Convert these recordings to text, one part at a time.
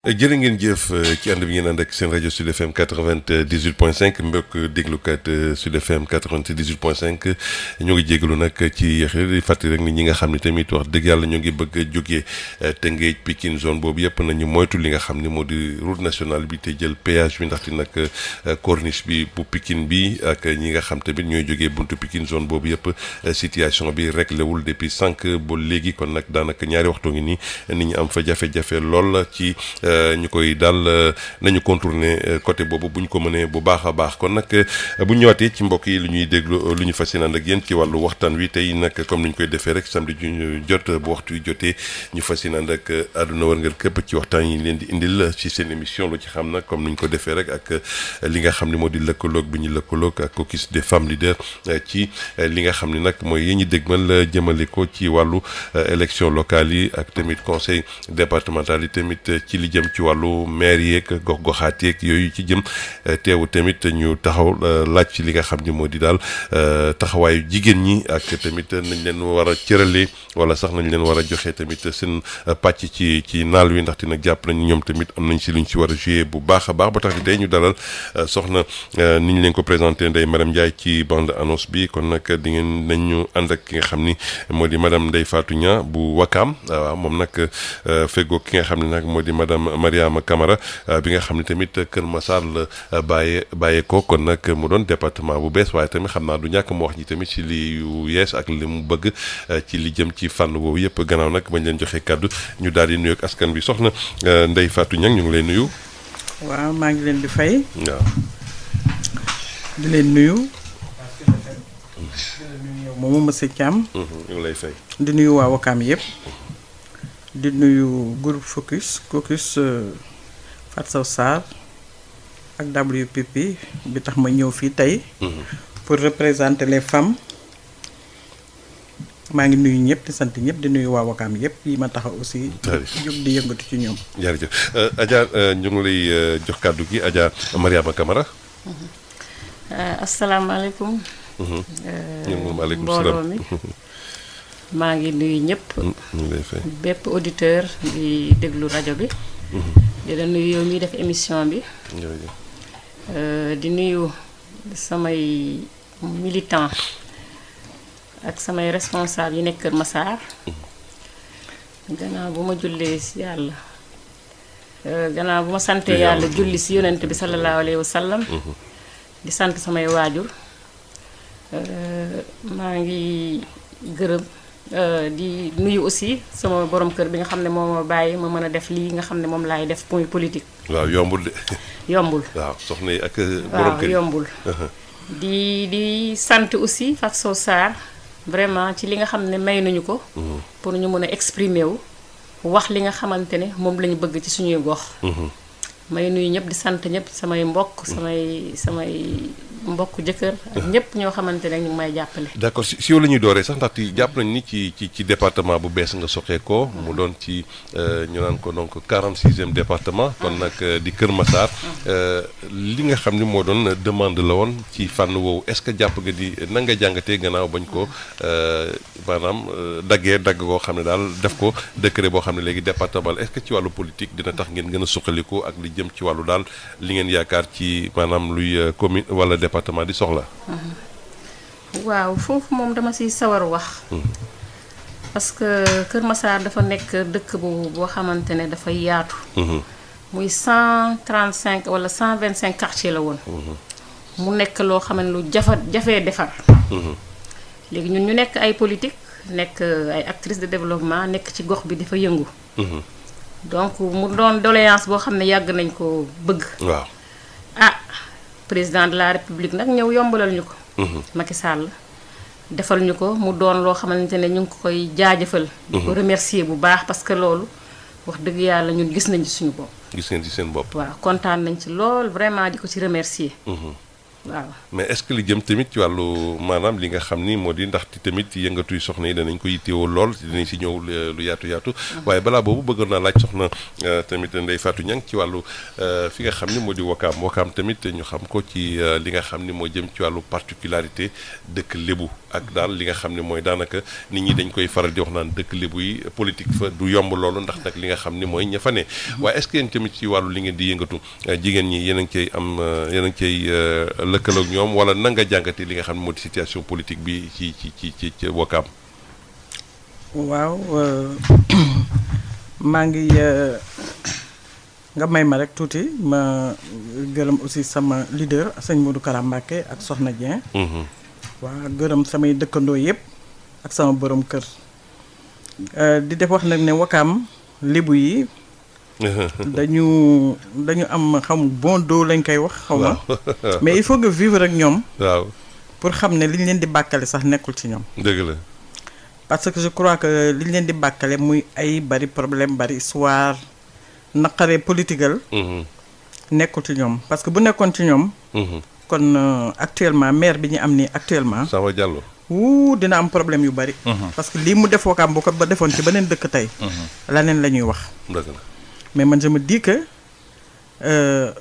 jërë ngeen jëf ci ànd bi ngeen ànd ak seen rajo Sud FM 98.5 mbokk déglukat Sud FM 98.5 ñoo ngi jégalu nag ci yéex di fàttali rek ni ñi nga xam ne tamit wax dëgg yàlla ñoo ngi bëgg a jógee Tëngéej Pikine zone boobu yëpp nañu moytu li nga xam ne moo di route nationale bi te jël péage bi ndaxte nag corniche bi bu Pikine bi ak ñi nga xam tamit ñooy jógee buntu Pikine zone boobu yëpp situation bi réglé wul depuis sànq ba léegi kon nag daanaka ñaari waxtu ngi nii nit ñi am fa jafe-jafe lool ci. ñu koy daal nañu contourner côté boobu bu ñu ko mënee bu baax a baax kon nag bu ñu ñëwaatee ci mbokk yi lu ñuy déglu lu ñu fas yéene ak yéen ci wàllu waxtaan wi tey nag comme ni ñu koy defee rek samedi ju ñu jot bu waxtu wi jotee ñu fas yéene ak àdduna wërngal képp ci waxtaan yi leen di indil ci seen émission lu ci xam nag comme ni ñu ko defee rek ak li nga xam ne moo di lëkkaloog bi ñu lëkkaloog ak caucus des femmes leaders ci li nga xam ne nag mooy yéen ñi dégmal jëmale ko ci wàllu élection locale yi ak tamit conseil départemental yi tamit ci li jëm ci wàllu maire yeeg gox-goxaat yeeg yooyu ci jëm teewu tamit ñu taxaw laaj ci li nga xam ni moo di daal taxawaayu jigéen ñi ak tamit nañ leen war a cëralee wala sax nañ leen war a joxe tamit seen pàcc ci naal wi ndaxte nag jàpp nañ ñoom tamit am nañ si luñ si war a joué bu baax a baax ba tax di tey ñu dalal soxna ni ñu leen ko présenté Ndeye Marième Ndiaye ci bande annonce bi kon nag di ngeen nañ ñu ànd ak ki nga xam ni moo di madame Ndeye Fatou Niang bu Wakaam waaw moom nag feggoo ki nga xam ne nag moo di madame Mariama Camara bi nga xam ne tamit Kër Massar la bàyyee ko kon nag mu doon département bu bees waaye tamit xam naa du ñàkk mu wax ñi tamit ci li yu yees ak li mu bëgg ci li jëm ci fànn boobu yëpp gannaaw nag bañ leen joxe kàddu ñu daal di nuyu ak askan bi soxna Ndeye Fatou Niang ñu ngi lay nuyu. waaw maa ngi leen di fay. waaw. di leen nuyu. moomu monsieur Thiam. ñu ngi lay fay. di nuyu waa Wakaam yëpp. di nuyu groupe caucus Fatou Sow Sarr ak WPP bi tax ma ñëw fii tey. pour représenter les femmes. maa ngi nuyu ñëpp di sant ñëpp di nuyu waa Wakaam yëpp yi ma taxaw aussi. jóg di yëngatu ci ñoom. jërëjëf Adja ñu ngi lay jox kàddu gi Adja Mariama Camara. asalaamaaleykum. maaleykum mbooloo salaam mi maa ngi nuyu ñëpp. ñu ngi lay fay. bépp auditeur di déglu rajo bi. di la nuyu yow miy def émission bi. jërëjëf. di nuyu samay militant ak samay responsable yi nekk Kër Massar. gannaaw bu ma jullee si yàlla. gannaaw bu ma santee yàlla julli si yonent bi sallallahu alayhi wa sallam. di sant samay waajur. maa ngi gërëm di nuyu aussi sama borom kër bi nga xam ne moo ma bàyyi ma mën a def lii nga xam ne moom laay def muy politique. waaw yombul de. yombul. waaw soxna yi ak. borom kër waaw yombul. di sant aussi Fatou Sow Sarr vraiment ci li nga xam ne may nañu ko. pour ñu mën a exprimer wu wax li nga xamante ne moom la ñu bëgg ci suñuy gox. may nuyu ñëpp di sant ñëpp samay mbokk samay mbokk jëkkër ak ñëpp ñoo xamante ne ñu ngi may jàppale. d'accord si yow la ñuy dooree sax ndaxte jàpp nañ ni ci département bu bees nga soxee ko mu doon ci ñu naan ko donc 46e département kon nag di Kër Massar li nga xam ni moo doon demande la woon ci fànn woowu est-ce que jàpp nga di na nga jàngatee gannaaw bañ ko maanaam dagg koo xam ne daal def ko décret boo xam ne léegi département est-ce que ci wàllu politique dina tax ngeen gën a suqaliku ak li jëm ci wàllu daal li ngeen yaakaar ci maanaam luy commune wala département di soxla. waaw foofu moom dama siy sawar wax. parce que Kër Massar dafa nekk dëkk boo xamante ne dafa yaatu. muy 135 wala 125 quartiers la woon. mu nekk loo xam ne lu jafee defar. léegi ñun ñu nekk ay politique nekk ay actrices de développement nekk ci gox bi dafa yëngu. donc mu doon doléance boo xam ne yàgg nañ ko bëgg. waaw président de la république nag ñëw yombalal ñu ko. Macky Sall defal ñu ko mu doon loo xamante ne ñu ngi ko koy jaajëfal. di ko remercier bu baax parce que loolu wax dëgg yàlla ñun gis nañ ci suñu bopp. gis ngeen ci seen bopp. waaw kontaan nañ ci lool vraiment di ko ci remercier. waaw mais est-ce que li jëm tamit ci wàllu maanaam li nga xam ni moo di ndaxte tamit yëngatuy soxna yi danañ ko yittewoo lool dinañ si ñëw lu yaatu. waaye balaa boobu bëggoon naa laaj soxna tamit Ndeye Fatou Niang ci wàllu fi nga xam ni moo di Wakaam tamit ñu xam ko ci li nga xam ni moo jëm ci wàllu particularité dëkk Lébu ak daal li nga xam ne mooy daanaka nit ñi dañ koy faral di wax naan dëkk lébu yi politique fa du yomb loolu ndax nag li nga xam ne mooy ña fa ne waaye est-ce que yéen tamit ci wàllu li ngeen di yëngatu jigéen ñi yéen a ngi cay am yéen a ngi cay lëkkaloo ak ñoom wala na nga jàngatee li nga xam ne moo di situation politique bi ci Wakaam. waaw maa ngi nga may ma rek tuuti ma gërëm aussi sama leader sëñ Modou Kara Mbacké ak Soxna Dieng. waa gërëm samay dëkkandoo yëpp ak sama borom kër di def wax nag ne Wakaam lébu yi dañu am xam bon dos lañ koy wax xaw ma mais il faut nga vivre ak ñoom waaw pour xam ne li ñu leen di bàkkale sax nekkul ci ñoom dëgg la parce que je crois que li ñu leen di bàkkale muy ay bari problème bari histoire naqare political nekkul ci ñoom parce que bu nekkoon ci ñoom kon actuellement maire bi ñu am nii actuellement. Samba Diallo. dina am problème yu bari. parce que lii mu def Wakaam bu ko ba defoon ci beneen dëkk tey. leneen la ñuy wax. dëgg la mais man je me dis que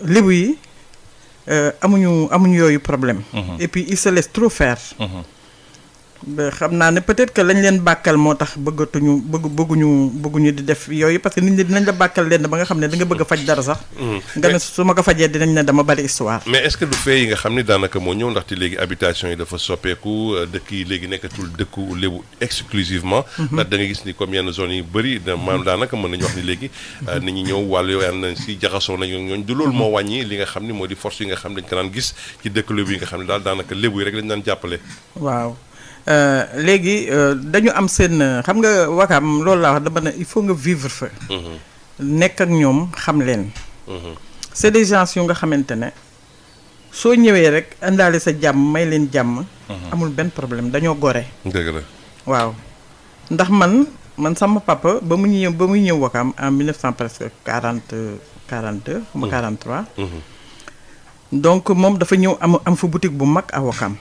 lébu yi amuñu yooyu problème. et puis ils se laissent trop faire. xam naa ne peut-être que lañ leen bàkkal moo tax bëgguñu di def yooyu parce que nit ñi dinañ la bàkkal leen ba nga xam ne da nga bëgg a faj dara sax. nga ne su ma ko fajee dinañ ne dama bari histoire. mais est-ce que du fee yi nga xam ne daanaka moo ñëw ndaxte léegi habitation yi dafa soppeeku dëkk yi léegi nekkatul dëkku lébu exclusivement ndax da nga gis ni comme yenn zones yi bëri maanaam daanaka mën nañu wax ni léegi nit ñi ñëw wàllu yooyu nañ si jaxasoo nañu ñooñ du loolu moo wàññi li nga xam ne moo di force yi nga xam ne dañ ko daan gis ci dëkk lébu yi nga xam ne daal daanaka lébu yi rek lañ daan jàppale. waaw léegi dañu am seen xam nga Wakaam loolu laa wax dama ne il faut nga vivre fa. nekk ak ñoom xam leen. c'est des gens yu nga xamante ne soo ñëwee rek indaale sa jàmm may leen jàmm. amul benn problème dañoo gore. dëgg la waaw ndax man sama papa ba muy ñëw Wakaam en 1900 presque 42 xam nga 43. donc moom dafa ñëw am fa boutique bu mag à Wakaam.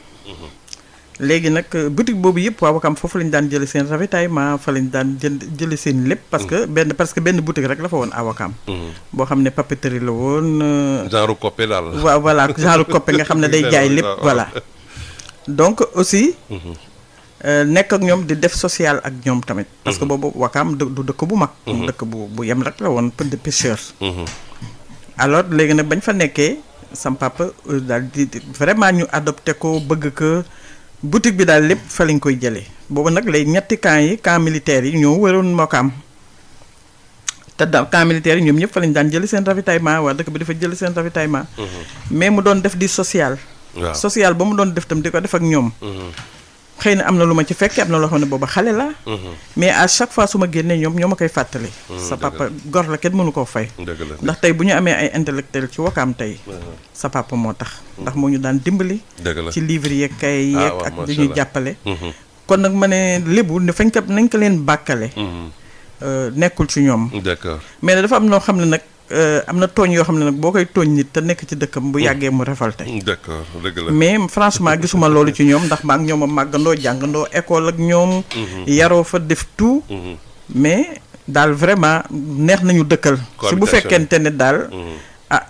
léegi nag boutique boobu yëpp waa Wakaam foofu lañu daan jëlee seen ravitaillement fa lañu daan jëlee seen lépp. parce que benn boutique rek la fa woon à Wakaam. boo xam ne papeterie la woon. genre coppe daal. waaw voilà genre coppe nga xam ne day jaay lépp voilà. donc aussi. nekk ak ñoom di def social ak ñoom tamit. parce que boobu Wakaam du dëkk bu mag. dëkk bu yem rek la woon peu de pêcheur. alors léegi nag bañ fa nekkee sam papa daal di vraiment ñu adopté ko bëgg ko. boutique bi daal lépp fa lañ koy jëlee boobu nag lay ñetti camp militaire yi ñoo waroon Wakaam te camp militaire yi ñoom ñëpp fa lañ daan jëlee seen ravitaillement waa dëkk bi dafa jëlee seen ravitaillement. mais mu doon def di social. social ba mu doon def tam di ko def ak ñoom. xëy na am na lu ma ci fekkee am na loo xam ne booba xale la. mais à chaque fois su ma génnee ñoom ñoo ma koy fàttali. sa papa gor la kenn mënu koo fay. ndax tey bu ñu amee ay intellectuel ci Wakaam tey. sa papa moo tax ndax moo ñu daan dimbali. ci livre yeeg kay yeeg ak di ñu jàppale. kon nag ma ne lébu ne nañ ko leen bàkkale. nekkul ci ñoom. d'accord mais dafa am noo xam ne nag. am na tooñ yoo xam ne nag boo koy tooñ nit te nekk ci dëkkam bu yàggee mu révolté. d'accord dëgg la mais franchement gisuma loolu ci ñoom ndax maa ak ñoom a màggandoo jàngandoo école ak ñoom. yaroo fa def tout. mais daal vraiment neex nañu dëkkal. su bu fekkente ne daal.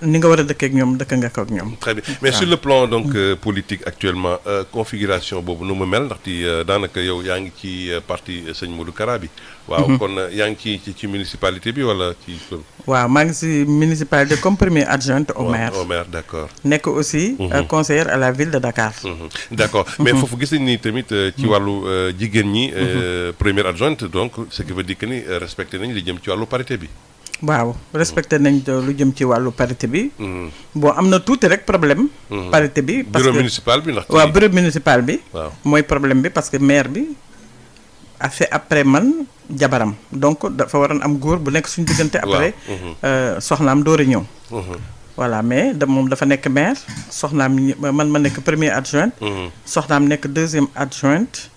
ni nga war a dëkkee ak ñoom dëkk nga ko ak ñoom. très bien mais sur le plan donc politique actuellement configuration boobu nu mu mel ndaxte daanaka yow yaa ngi ci parti sëñ Modou Kara bi. waaw kon yaa ngi ci municipalité bi wala ci. waaw maa ngi ci municipalité comme premier adjointe au maire. au maire d'accord. nekk aussi conseillère à la ville de Dakar. d'accord mais foofu gis nañ ni tamit ci wàllu jigéen ñi. première adjointe donc ce qui veut dire que ni respecté nañ li jëm ci wàllu parité bi. waaw respecté nañ lu jëm ci wàllu parité bi. bon am na tuuti rek problème. parité bi parce que bureau municipal bi ndax. waaw bureau municipal bi. waaw mooy problème bi parce que maire bi a fait après man jabaram donc dafa waroon am góor bu nekk suñu diggante. après soxnaam door a ñëw. voilà mais moom dafa nekk maire soxnaam man ma nekk premier adjointe. soxnaam nekk deuxième adjointe.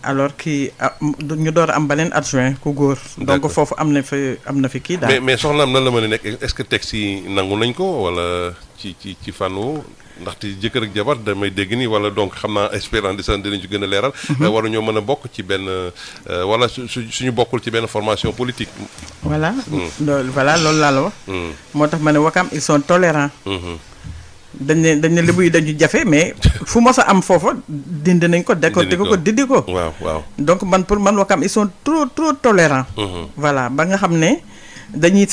alors kii ñu door a am beneen adjoint ku góor. donc foofu am na fi kii daal. mais soxnaam nan la mën a nekk est-ce que texte yi nangu nañ ko wala ci fànn woo ndaxte jëkkër ak jabar damay dégg ni wala donc xam naa espérant de dinañ ci gën a leeral. waruñoo mën a bokk ci benn wala suñu bokkul ci benn formation politique. voilà loolu laa la wax. moo tax ma ne Wakaam ils sont tolérants. dañ ne lébu yi dañu jafe mais fu mos a am foofa dindi nañ ko décortiquer ko dindi ko. waaw. donc pour man Wakam ils sont trop tolérants. voilà ba nga xam ne dañuy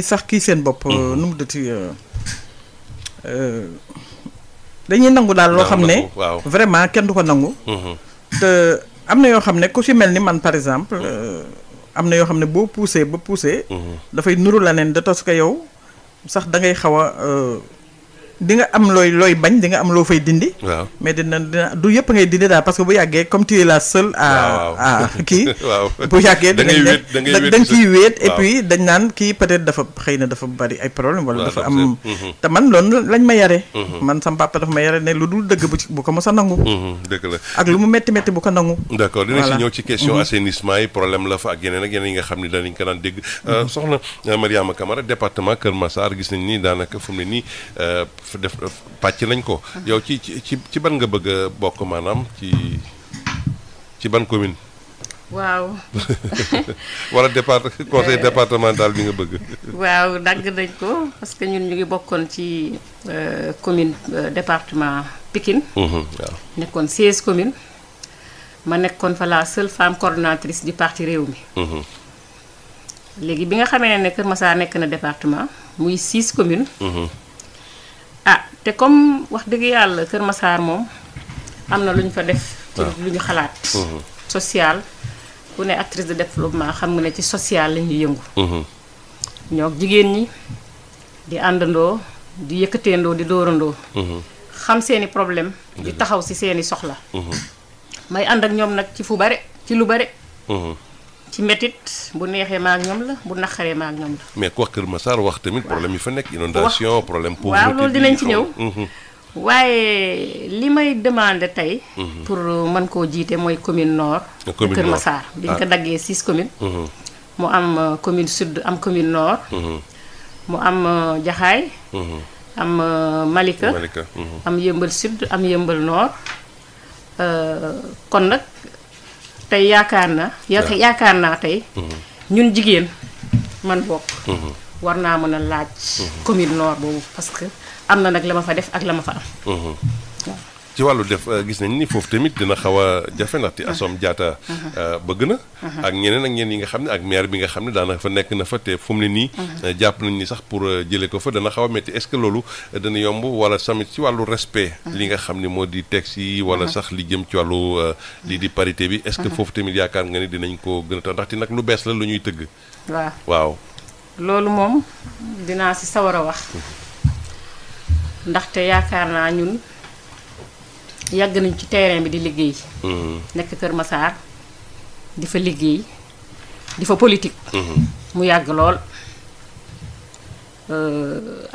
sax kii seen bopp. nu mu dëti dañuy nangu daal loo xam ne. vraiment kenn du ko nangu. te am na yoo xam ne ku ci mel ni man par exemple. am na yoo xam ne boo poussé ba poussé. dafay nuru la neen de tos que yow sax da ngay xaw a di nga am looy bañ di nga am loo fay dindi. waaw mais dina du yëpp ngay dindi daal parce que bu yàggee comme tu es la seule à kii. waaw bu yàggee da nga ciy wéet et puis dañ naan kii peut-être dafa xëy na dafa bari ay problème wala dafa am. te man loolu lañ ma yare man sama papa dafa ma yare ne lu dul dëgg bu ko mos a nangu. dëgg la ak lu mu métti bu ko nangu. d'accord dina si ñëw ci question assainissement yi problème la fa ak yeneen yi nga xam ne danañ ko daan dégg. soxna Mariama Camara département Kër Massar gis nañ ni daanaka fu mu ne nii def pàcc nañ ko. yow ci ban nga bëgg a bokk maanaam ci ban commune. waaw. wala conseil départemental bi nga bëgg. waaw dagg nañ ko parce que ñun ñu ngi bokkoon ci commune département Pikine. waaw nekkoon 16 communes. ma nekkoon fa la seule femme coordonnatrice du parti Rewmi. léegi bi nga xamee ne Kër Massar nekk na département muy 6 communes. te comme wax dëgg yàlla Kër Massar moom am na lu ñu fa def. ci lu ñu xalaat. social ku ne actrice de développement xam nga ne ci social la ñuy yëngu. ñoo jigéen ñi di àndandoo di yëkkateendoo di dóorandoo. xam seeni problème di taxaw ci seeni soxla. may ànd ak ñoom nag ci fu bare ci lu bare. ci métit bu neexee ma ak ñoom la bu naqaree ma ak ñoom la. mais ku wax Kër Massar wax tamit problème yi fa nekk inondation problème pauvreté. waaw loolu dinañ ci ñëw. waaye li may demandé tey. pour mën koo jiite mooy commune nord. Kër Massar bi ñu ko daggee 6 communes. mu am commune sud am commune nord. mu am Jaxaay. am Malika. am Yëmbal sud am Yëmbal nord. kon nag. tey yaakaar naa tey ñun jigéen man bokk war naa mën a laaj commune nord boobu parce que am na nag la ma fa def ak la ma fa am. ci wàllu def gis nañ ni foofu tamit dina xaw a jafe ndaxte Assome Diatta bëgg na ak ñeneen yi nga xam ne ak maire bi nga xam ne daanaka fa nekk na fa te fu mu ne nii jàpp nañ ni sax pour jëlee ko fa dana xaw a métti est-ce que loolu dana yomb wala tamit ci wàllu respect li nga xam ne moo di texte yi wala sax li jëm ci wàllu lii di parité bi est-ce que foofu tamit yaakaar nga ni dinañ ko gën a tax ndaxte nag lu bees la lu ñuy tëgg. waaw loolu moom dinaa si sawar a wax ndaxte yaakaar naa ñun yàgg nañ ci terrain bi di liggéey. nekk Kër Massar di fa liggéey di fa politique. mu yàgg lool.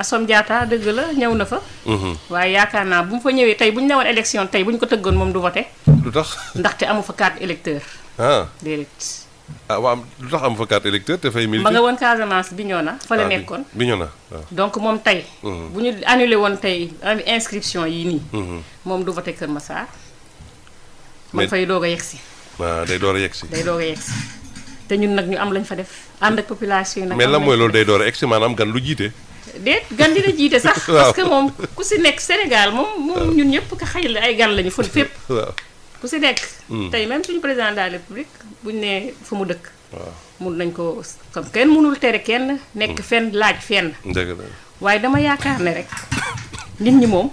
Assome Diatta dëgg la ñëw na fa. waaye yaakaar naa bu mu fa ñëwee tey bu ñu newoon élection tey bu ñu ko tëggoon moom du voté. lu tax ndaxte amu fa carte électeur. déedéet. waaw lu tax amu fa carte électeur te fay milité. ma nga woon Casamance Bignona fa la nekkoon. Bignona waaw. donc moom tey. bu ñu annulé woon tey inscription yi nii. moom du voté Kër Massar. man fay doog a yegsi. day door a yegsi. day doog a yegsi te ñun nag ñu am lañ fa def ànd ak population yi nag. mais lan mooy loolu day door a yegsi maanaam gan lu jiite. déet gan dina jiite sax. parce que moom ku si nekk Sénégal moom ñun ñëpp ka xëy la ay gan lañu fa fépp. ku si nekk. tey même suñu président de la république buñu nee fa mu dëkk. mun nañ ko comme kenn mënul tere kenn nekk fenn laaj fenn. dëgg la waaye dama yaakaar ne rek nit ñi moom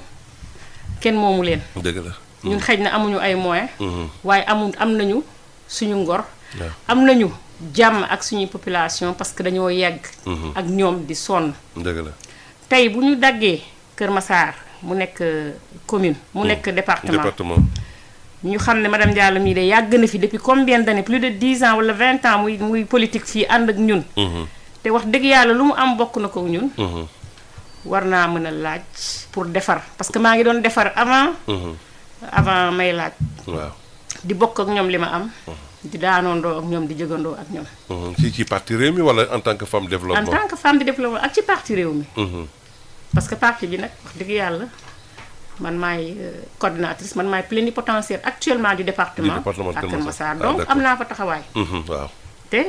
kenn moomu leen. dëgg la ñun xëy na amuñu ay moyens. waaye am nañu suñu ngor. am nañu jàmm ak suñuy population parce que dañoo yàgg. ak ñoom di sonn. dëgg la tey bu ñu daggee Kër Massar mu nekk commune. mu nekk département. ñu xam ne madame Diallo mii de yàgg na fi depuis combien d'années plus de 10 ans wala 20 ans muy politique fii ànd ak ñun. te wax dëgg yàlla lu mu am bokk na ko ñun. war naa mën a laaj pour defar parce que maa ngi doon defar avant may laaj. waaw di bokk ak ñoom li ma am. di daanoondoo ak ñoom di jëgandoo ak ñoom. ci parti Rewmi wala en tant que femme développement. en tant que femme de développement ak ci parti Rewmi. parce que parti bi nag wax dëgg yàlla. man maay coordinatrice man maay plénipotentiaire actuellement du département ak Kër Massar donc am naa fa taxawaay. waaw te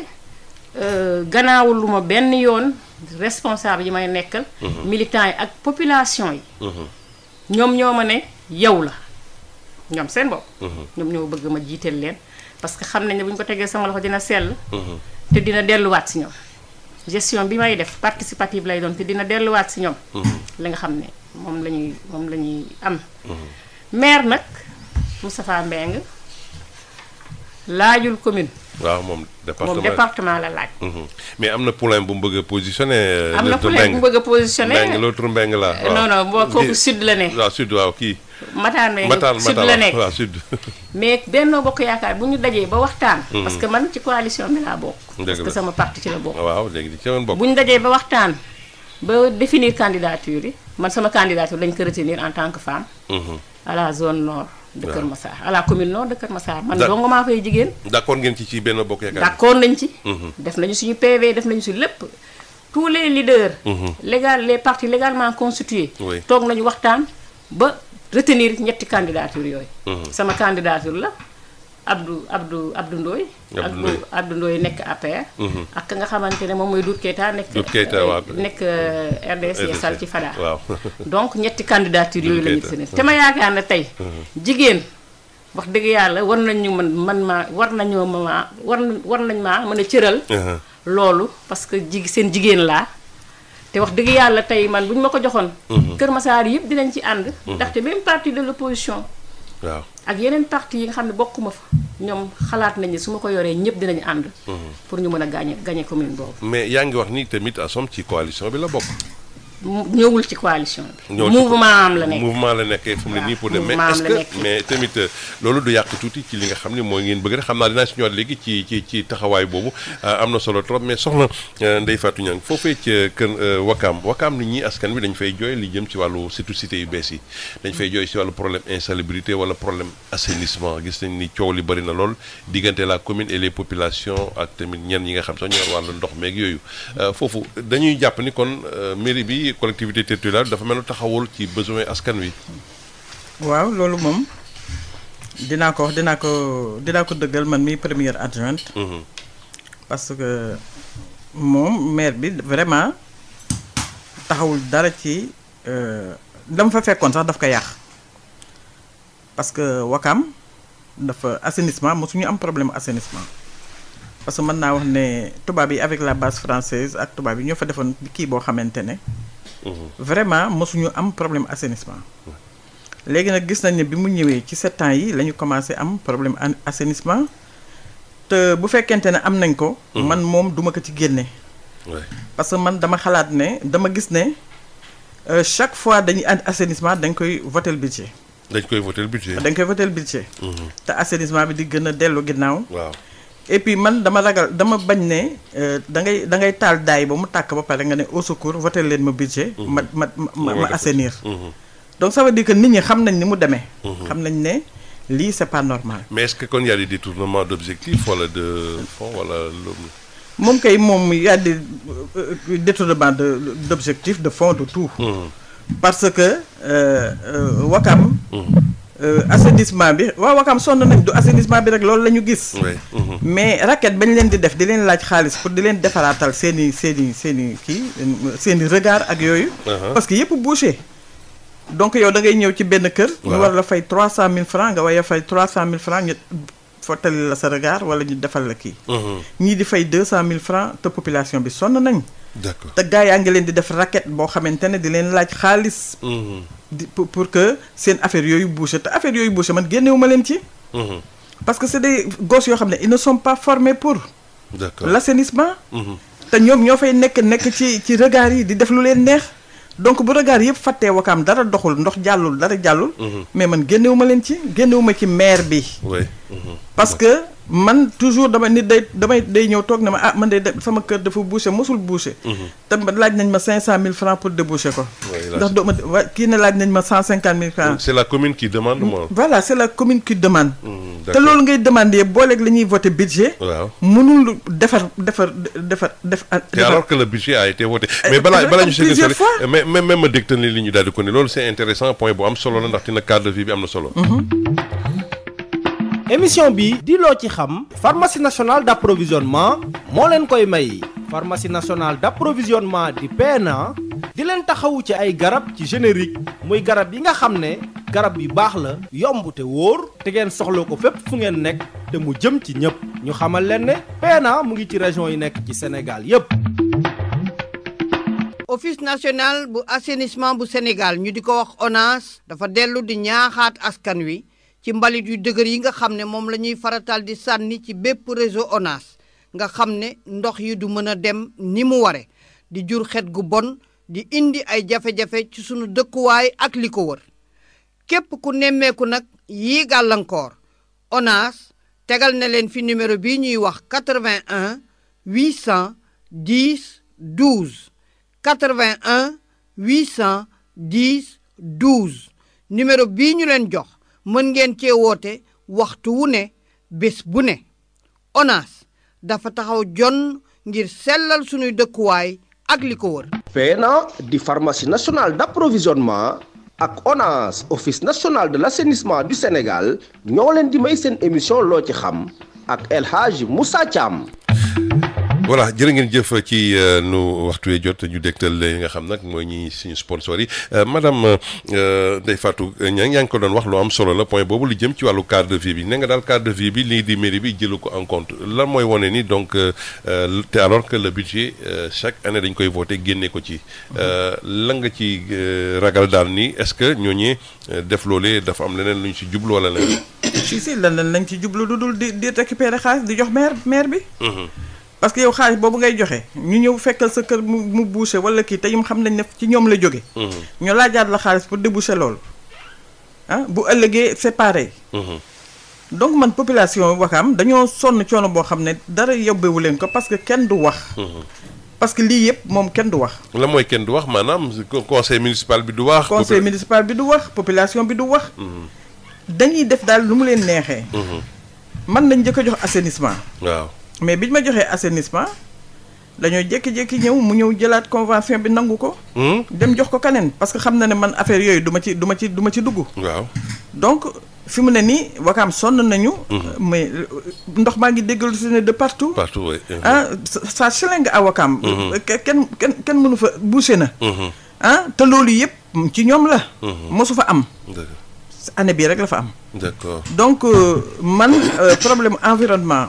gannaawul lu ma benn yoon responsable yi may nekkal. militants yi ak population yi. ñoom ñoo ma ne yow la ñoom seen bopp. ñoom ñoo bëgg ma jiiteel leen parce que xam nañ ne bu ñu ko tegee sama loxo dina sell. te dina delluwaat si ñoom. gestion bi may def participative lay doon te dina delluwaat si ñoom. li nga xam ne moom la ñuy am. maire nag Moustapha Mbengue laajul commune. waaw moom département la laaj. mais am na poulain bu mu bëgg a positionné. am na poulain bu mu bëgg a positionné Mbengue l'autre Mbengue la. non non boo kooku sud la ne. waaw sud waaw kii. Matar Mbengue sud la nekk waaw sud. mais Benno Bokk Yaakaar bu ñu dajee ba waxtaan. parce que man ci coalition bi laa bokk. parce que sama parti ci la bokk. waaw léegi ci woon bokk. bu ñu dajee ba waxtaan ba définir candidature yi man sama candidature dañ ko retenir en tant que femme. à la zone nord. de Kër Massar à la commune nord de Kër Massar. man dong maa fay jigéen. d'accord ngeen ci Benno Bokk Yaakaar. d'accord nañ ci. def nañu suñu PV def nañu si lépp. tous les leaders. les partis légalement constitués. toog nañu waxtaan ba retenir ñetti candidature yooyu. sama candidature la Abdou Ndoye. Abdou Ndoye nekk APR. ak ka nga xamante ne moom mooy Doudou Keita nekk RDS Yeesal ci Fada. waaw donc ñetti candidature yooyu la ñu retenir te ma yaakaar ne tey. jigéen wax dëgg yàlla war nañ maa mën a cëral. loolu parce que seen jigéen laa. te wax dëgg yàlla tey man bu ñu ma ko joxoon. Kër Massar yëpp dinañ ci ànd. ndaxte même parti de l'opposition. waaw ak yeneen parti yi nga xam ne bokkuma fa ñoom xalaat nañu su ma ko yoree ñëpp dinañu ànd. pour ñu mën a gagner commune boobu. mais yaa ngi wax ni tamit ASSOM ci coalition bi la bokk. ñëwul ci coalition bi. mouvement am la nekk mouvement la nekkee fu mu ne nii pour dem mais est-ce que mais tamit loolu du yàq tuuti ci li nga xam ne mooy ngeen bëgg rek xam naa dinaa si ñëwaat léegi ci taxawaay boobu am na solo trop mais soxna Ndeye Fatou Niang foofee ca kër Wakaam nit ñi askan wi dañ fay jooy li jëm ci wàllu surtout cité yu bees yi dañ fay jooy si wàllu problème insalubrité wala problème assainissement gis nañ ni coow li bëri na lool diggante la commune et les populations ak tamit ñenn ñi nga xam sax ñoo wàllu ndox meeg yooyu foofu dañuy jàpp ni kon mairie bi collectivité territoriale dafa mel ni taxawul ci besoin askan wi. waaw loolu moom dinaa ko dëggal man mi première adjointe. parce que moom maire bi vraiment taxawul dara ci dama fa fekkoon sax daf ko yàq parce que Wakam dafa assainissement mosuñu am problème assainissement. parce que mën naa wax ne tubaab yi avec la base française ak tubaab yi ñoo fa defoon kii boo xamante ne. vraiment mosuñu am problème assainissement. léegi nag gis nañ ne bi mu ñëwee ci 7 ans yi la ñu commencé am problème assainissement te bu fekkente ne am nañ ko. man moom duma ko ci génne. parce que man dama xalaat ne dama gis ne chaque fois dañuy andi assainissement dañ koy voter budget. dañ koy voter budget. te assainissement bi di gën a dellu ginnaaw. waaw. et puis man dama dama bañ ne da ngay taal daay ba mu tàkk ba pare nga ne au secours voté leen ma budget. ma assainir. donc ça veut dire que nit ñi xam nañ ni mu demee. xam nañ ne lii c'est pas normal. mais est-ce que kon y a des détournements d'objectifs wala de fonds wala loolu. moom kay moom y a des détournements d'objectifs de fonds de tout. parce que Wakam. assainissement bi waaw Wakam sonn nañ du assainissement bi rek loolu la ñu gis. mais raquette bañ leen di def di leen laaj xaalis pour di leen defaraatal seen i regard ak yooyu. parce que yëpp bouché. donc yow da ngay ñëw ci benn kër. ñu war la fay 300 000 francs nga war a fay 300 000 francs ñu fottali la sa regard wala ñu defal la kii. ñii di fay 200 000 francs te population bi sonn nañ. d'accord te gars yaa ngi leen di def raquette boo xamante ne di leen laaj xaalis. pour que seen affaire yooyu bouché te affaire yooyu bouché man génnewuma leen ci. parce que c'est des gosses yoo xam ne ils ne sont pas formés pour. d'accord l'assainissement. te ñoom ñoo fay nekk ci regard yi di def lu leen neex. donc bu regard yëpp fàttee Wakaam dara doxul ndox jàllul dara jàllul. mais man génnewuma leen ci génnewuma ci maire bi. parce que man toujours day ñëw toog na ma man de sama kër dafa bouché mosul bouché. te laaj nañ ma 500 000 francs pour déboucher ko. ndax doo ma kii ne laaj nañ ma 150 000 francs. c'est la commune qui demande moi. voilà c'est la commune qui demande. te loolu ngay demander yëpp booleeg la ñuy voter budget. waaw mënul defar. te alors que le budget a été voté. mais balaa ñu plusieurs fois mais même ma dégtal ni li ñu daal di ko ne loolu c'est intéressant point bu am solo la ndax dina cadre de vie bi am na solo. émission bi di loo ci xam pharmacie nationale d'approvisionnement moo leen koy may pharmacie nationale d'approvisionnement di PNA di leen taxawu ci ay garab ci générique muy garab yi nga xam ne garab yu baax la yomb te wóor te ngeen soxla ko fépp fu ngeen nekk te mu jëm ci ñëpp ñu xamal leen ne PNA mu ngi ci région yi nekk ci Sénégal yépp office national bu assainissement bu Sénégal ñu di ko wax ONAS dafa dellu di ñaaxaat askan wi ci mbalit yu dëgër yi nga xam ne moom la ñuy faratal di sànni ci bépp réseau ONAS nga xam ne ndox yi du mën a dem ni mu ware di jur xet gu bon di indi ay jafe-jafe ci sunu dëkkuwaay ak li ko wër képp ku nemmeeku nag yii gàllankoor ONAS tegal na leen fi numéro bii ñuy wax 81 810 12 81 810 12 numéro bii ñu leen jox mën ngeen cee woote waxtu wu ne bés bu ne ONAS dafa taxaw jonn ngir sellal sunuy dëkkuwaay ak li ko wër. PNA di pharmacie nationale d'approvisionnement ak ONAS office national de l'assainissement du Sénégal ñoo leen di may seen émission loo ci xam ak El Hadji Moussa Thiam. voilà jërë ngeen jëf ci nu waxtu wee jot ñu dégtal li nga xam nag mooy ñi suñu sponsor yi madame Ndeye Fatou Niang yaa ngi ko doon wax lu am solo la point boobu lu jëm ci wàllu cadre de vie bi ne nga daal cadre de vie bi lii di mairie bi jëlu ko en compte lan mooy wane ni donc te alors que le budget chaque année dañ koy voté génne ko ci lan nga ci ragal daal ni est-ce que ñooñee def loolee dafa am leneen lu ñu si jublu wala leneen. si leneen lañ ci jublu lu dul di récupérer xaalis di jox maire bi. parce que yow xaalis boobu ngay joxe ñu ñëw fekkal sa kër mu bouché wala kii te ñoom xam nañ ne ci ñoom la jóge ñu laajaat la xaalis pour déboucher loolu ah bu ëllëgee c'est pareil. donc man population Ouakam dañoo sonn coono boo xam ne dara yóbbewu leen ko parce que kenn du wax. parce que lii yëpp moom kenn du wax. la mooy kenn du wax maanaam conseil municipal bi du wax. conseil municipal bi du wax population bi du wax. dañuy def daal lu mu leen neexee. man nañ njëkk a jox assainissement. waaw. mais bi ñu ma joxee assainissement dañoo jékki-jékki ñëw mu ñëw jëlaat convention bi nangu ko. dem jox ko keneen parce que xam na ne man affaire yooyu du ma ci dugg. waaw donc fi mu ne nii Ouakam sonn nañu. mais ndox maa ngi déggalu si ne de partout. partout oui. ça cheleng à Ouakam. kenn mënu fa bouché na. te loolu yëpp ci ñoom la. mosu fa am. année bii rek la fa am. d'accord donc man problème environnement.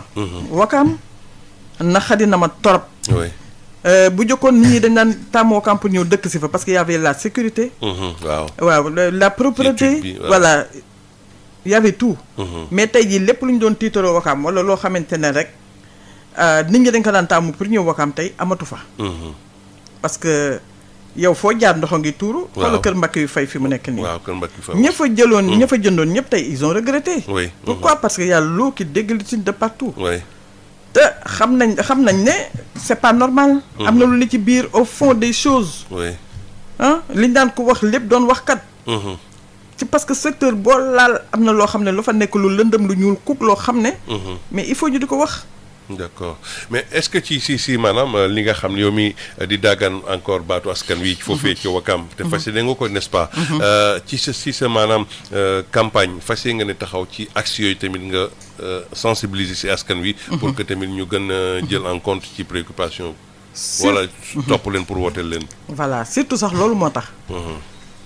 Ouakam naxadi na ma torop. oui. bu jokkoon nit ñi dañ naan tàmm Ouakam pour ñëw dëkk si fa parce que y avait la sécurité. waaw la propreté. voilà y avait tout. mais tey jii lépp lu ñu doon tiitaroo Ouakam wala loo xamante ne rek nit ñi dañ ko daan tàmm pour ñëw Ouakam tey amatu fa. parce que. yow foo jaar ndox ngi tuuru. waaw wala kër mbakk yu fay fi mu nekk nii. waaw kër mbakk yu fay. ña fa jëloon ña fa jëndoon ñëpp tey ils ont regretté. oui. pourquoi parce que y a l'eau qui déglutine de partout. oui. te xam nañ ne c'est pas normal. am na lu li ci biir au fond des choses. oui. liñ daan ko wax lépp doon wax kat. ci parce que secteur boo laal am na loo xam ne lu fa nekk lu lëndëm lu ñuul kuk loo xam ne. mais il faut ñu di ko wax. d'accord mais est-ce que si maanaam li nga xam ne yow mi di daagaan encore baatu askan wi foofee ci Ouakam te fas yéene nga ko n'est-ce pas ci sa maanaam campagne fas yéene nga ne taxaw ci axe yooyu tamit nga sensibiliser si askan wi pour que tamit ñu gën a jël en compte ci préoccupation wala topp leen pour wooteel leen voilà surtout sax loolu moo tax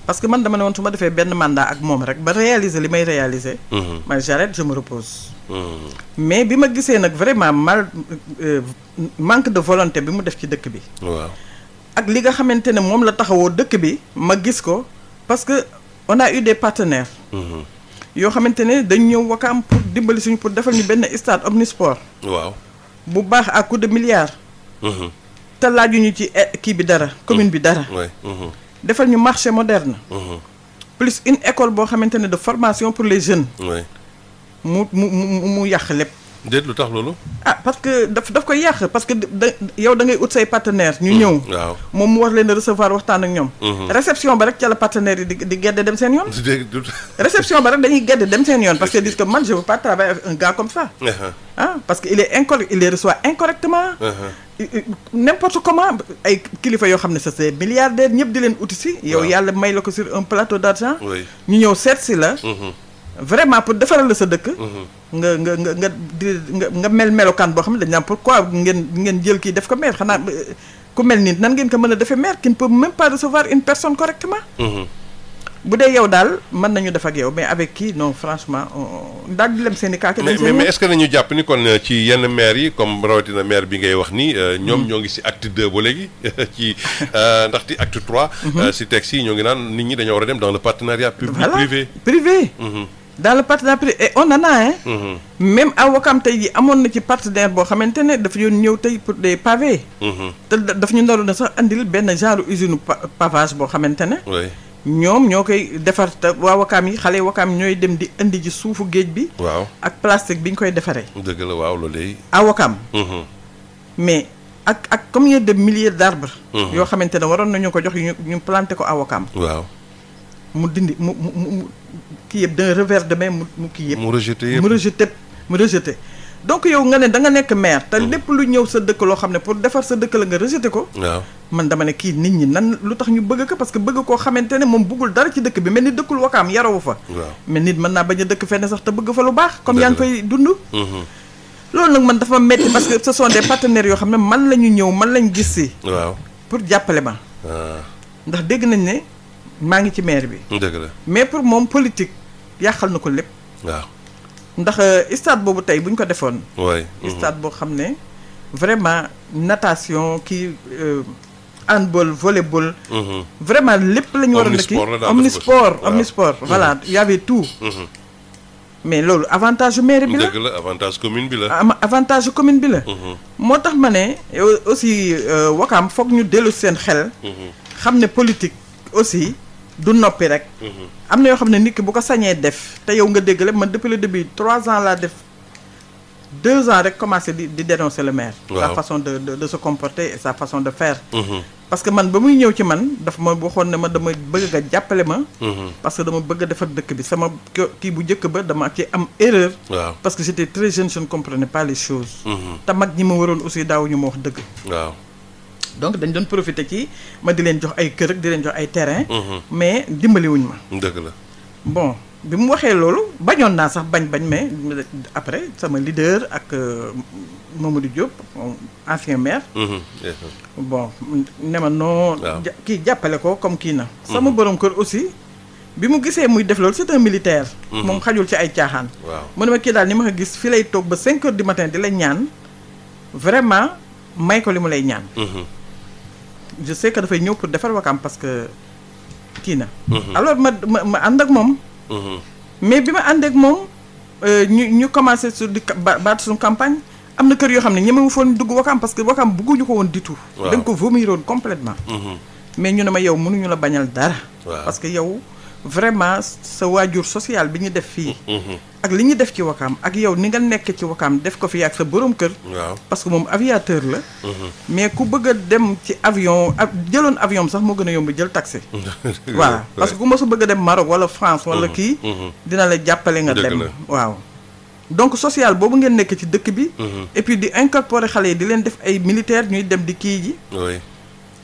parce que man dama ne woon su ma defee benn mandat ak moom rek ba réaliser li may réaliser man j'arrête je me repose mais bi ma gisee nag vraiment manque de volonté bi mu def ci dëkk bi waaw ak li nga xamante ne moom la taxawoo dëkk bi ma gis ko parce que on a eu des partenaires yoo xamante ne dañ ñëw Ouakam pour dimbali suñu pour defal ñu benn stade omnisport waaw bu baax à coup de milliards te laajuñu ci kii bi dara commune bi dara defal ñu marché moderne plus une école boo xamante ne de formation pour les jeunes mu yàq lépp déet lu tax loolu parce que daf koy yàq parce que yow da ngay ut say partenaires ñu ñëw waaw moom mu war leen a recevoir waxtaan ak ñoom réception ba rek ca la partenaires yi di gedde dem seen yoon réception ba rek dañuy gedde dem seen yoon parce que disent que man je veux pas travailler avec un gars comme ça parce que il les reçoit incorrectement n'importe comment ay kilifa yoo xam ne c'est milliardaires ñëpp di leen uti si yow yàlla may la ko sur un plateau d'argent ñu ñëw seet si la vraiment pour defaral la sa dëkk nga mel melokaan boo xam ne dañ naan pourquoi ngeen jël kii def ko maire xanaa ku mel ni nan ngeen ko mën a defee maire qui ne peut même pas recevoir une personne correctement. bu dee yow daal mën nañu def ak yow mais avec kii non franchement daal di lem seen i kaake. mais est-ce que nañu jàpp ni kon ci yenn maire yi comme rawatina maire bi ngay wax ni ñoom ñoo ngi si acte 2 ba léegi ci ndaxte acte 3. si texte yi ñoo ngi naan nit ñi dañoo war a dem dans le partenariat public privé. privé. dans le partenariat privé et on en a hein. même à Ouakam tey jii amoon na ci partenaire boo xamante ne dafa yoon ñëw tey pour des pavés. te daf ñu naroon na sax andil benn genre usine pavage boo xamante ne. ñoom ñoo koy defar te waa Wakaam yi xale Wakaam ñooy dem di indi ji suufu géej bi. waaw ak plastique bi ñu koy defaree. dëgg la waaw loolu day. à Wakaam. mais ak combien de milliers d'arbres. yoo xamante ne waroon nañu ko jox ñu planté ko à Wakaam. waaw. mu dindi mu kii yëpp d'un revers de main mu kii yëpp. mu rejeté donc yow nga ne da nga nekk maire. te lépp lu ñëw sa dëkk loo xam ne pour defar sa dëkk la nga rejeté ko. waaw man dama ne kii nit ñi nan lu tax ñu bëgg ko parce que bëgg koo xamante ne moom bëggul dara ci dëkk bi mel ni dëkkul Wakaam yarawu fa. waaw mais nit mën naa bañ a dëkk fenn sax te bëgg fa lu baax. comme yaa ngi fay dund. loolu nag man dafa metti parce que ce sont des partenaires yoo xam ne man la ñu ñëw man lañ gis si. waaw pour jàppale ma. ndax dégg nañ ne maa ngi ci maire bi. dëgg la mais pour moom politique yàqal na ko lépp. waaw ndax stade boobu tey bu ñu ko defoon. waay stade boo xam ne vraiment natation kii handball volleyball. vraiment lépp la ñu waroon a kii omnisport voilà y avait tout. mais loolu avantage maire bi la. dëgg la avantage commune bi la. avantage commune bi la. moo tax ma ne aussi Wakaam foog ñu dellu seen xel. xam ne politique aussi du noppi rek. am na yoo xam ne nit ki bu ko sañee def te yow nga dégg lépp man depuis le début 3 ans laa def 2 ans rek commencé di dénoncer le maire. sa façon de se comporter et sa façon de faire. parce que man ba muy ñëw ci man daf ma waxoon ne ma dama bëgg nga jàppale ma. parce que dama bëgg a defar dëkk bi sama kii bu njëkk ba dama ci am erreur. parce que j'étais très jeune je ne comprenais pas les choses. te mag ñi ma waroon aussi daaw ñu ma wax dëgg. waaw. donc dañ doon profité ci ma di leen jox ay kër ak di leen jox ay terrain. mais dimbaliwuñ ma. dëgg la. bon bi mu waxee loolu bañoon naa sax bañ mais après sama leader ak Mamadou Diop ancien maire. bon ne ma non. kii jàppale ko comme kii na. sama borom kër aussi bi mu gisee muy def loolu c'est un militaire. moom xajul ci ay caaxaan. waaw mu ne ma kii daal ni ma ko gis fi lay toog ba 5 heures du matin di la ñaan vraiment may ko li mu lay ñaan. je sais que dafay ñëw pour defar Wakaam parce que kii na. alors ma ànd ak moom. mais bi ma ànd ak moom ñu commencé sur di baat suñu campagne am na kër yoo xam ne ñemewu foon dugg Wakaam parce que Wakaam bëgguñu ko woon du tout. dañ ko vomiroon complètement. mais ñu ne ma yow mënuñu la bañal dara. parce que yow vraiment sa waajur social bi ñu def fii. ak li ñu def ci Wakaam ak yow ni nga nekk ci Wakaam def ko fii ak sa borom kër. parce que moom aviateur la. mais ku bëgg a dem ci avion jëloon avion sax moo gën a yomb jël taxi. voilà parce que ku ma su bëgg a dem Maroc wala France wala kii. dina la jàppale nga dem waaw. donc social boobu ngeen nekk ci dëkk bi. et puis di incorporer xale yi di leen def ay militaires ñuy dem di kii ji.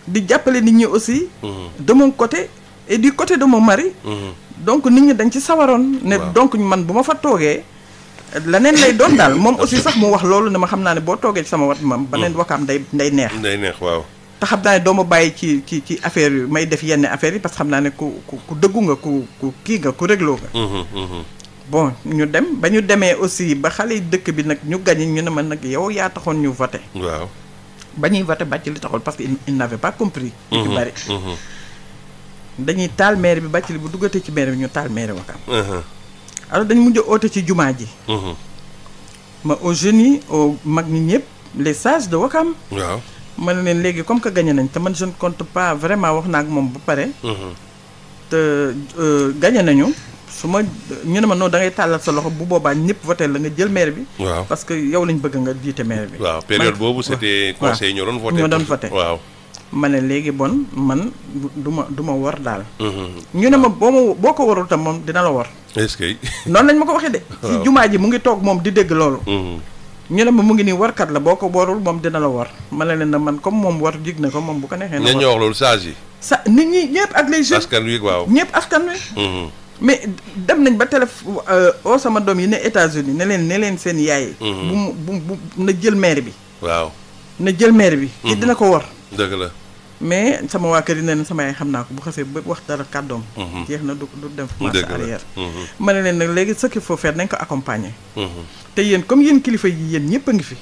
di jàppale nit ñi aussi. de mon côté et du côté de mon mari. donc nit ñi dañ ci sawaroon. ne donc man bu ma fa toogee leneen lay doon daal moom aussi sax mu wax loolu ne ma xam naa ne boo toogee ci sama wat ma beneen Wakaam day neex. day neex waaw. te xam naa ne doo ma bàyyi ci affaire yi may def yenn affaires yi parce que xam naa ne ku dëggu nga ku kii nga ku régloo nga. bon ñu dem ba ñu demee aussi ba xale yi dëkk bi nag ñu gañe ñu ne ma nag yow yaa taxoon ñu voté. waaw ba ñuy voté bàcc li taxoon parce que il n'avait pas compris. ñu bari. dañuy taal maire bi bàcc li bu duggatee ci maire bi ñu taal maire Wakaam. alors dañu mujj oote ci jumaa ji. ma aux jeunes yi aux mag ñi ñëpp les sages de Wakaam. waaw ma ne leen léegi comme que gagné nañ te man je ne compte pas vraiment wax naa ak moom ba pare. te gagné nañu su ma ñu ne ma non da ngay tàllal sa loxo bu boobaa ñëpp voté la nga jël maire bi. waaw parce que yow lañ bëgg nga jiite maire bi. waaw période boobu c'était conseil ñoo doon voté. ñoo doon voté waaw. ma ne léegi bon man du ma war daal. ñu ne ma boo ko warul tam moom dina la war. est-ce que. noonu lañ ma ko waxee de. ci jumaa ji mu ngi toog moom di dégg loolu. ñu ne ma mu ngi nii warkat la boo ko warul moom dina la war ma ne leen na man comme moom war jig na ko moom bu ko neexee. na war ñoo wax loolu sages yi. nit ñi ñëpp ak les jeunes. askan wi waaw ñëpp askan wi. mais dem nañ ba téléphone oo sama doom yi ne États-Unis ne leen seen yaay. bu na jël maire bi. waaw na jël maire bi. kii dina ko war. dëgg la. mais sama waa kër yi nee na sama yaay xam naa ko bu xasee ba wax dara kàddoom. jeex na du dem marche arrière. ma ne leen nag léegi ce qu'il faut faire nañ ko accompagner. te yéen comme yéen kilifa yi yéen ñëpp a ngi fi.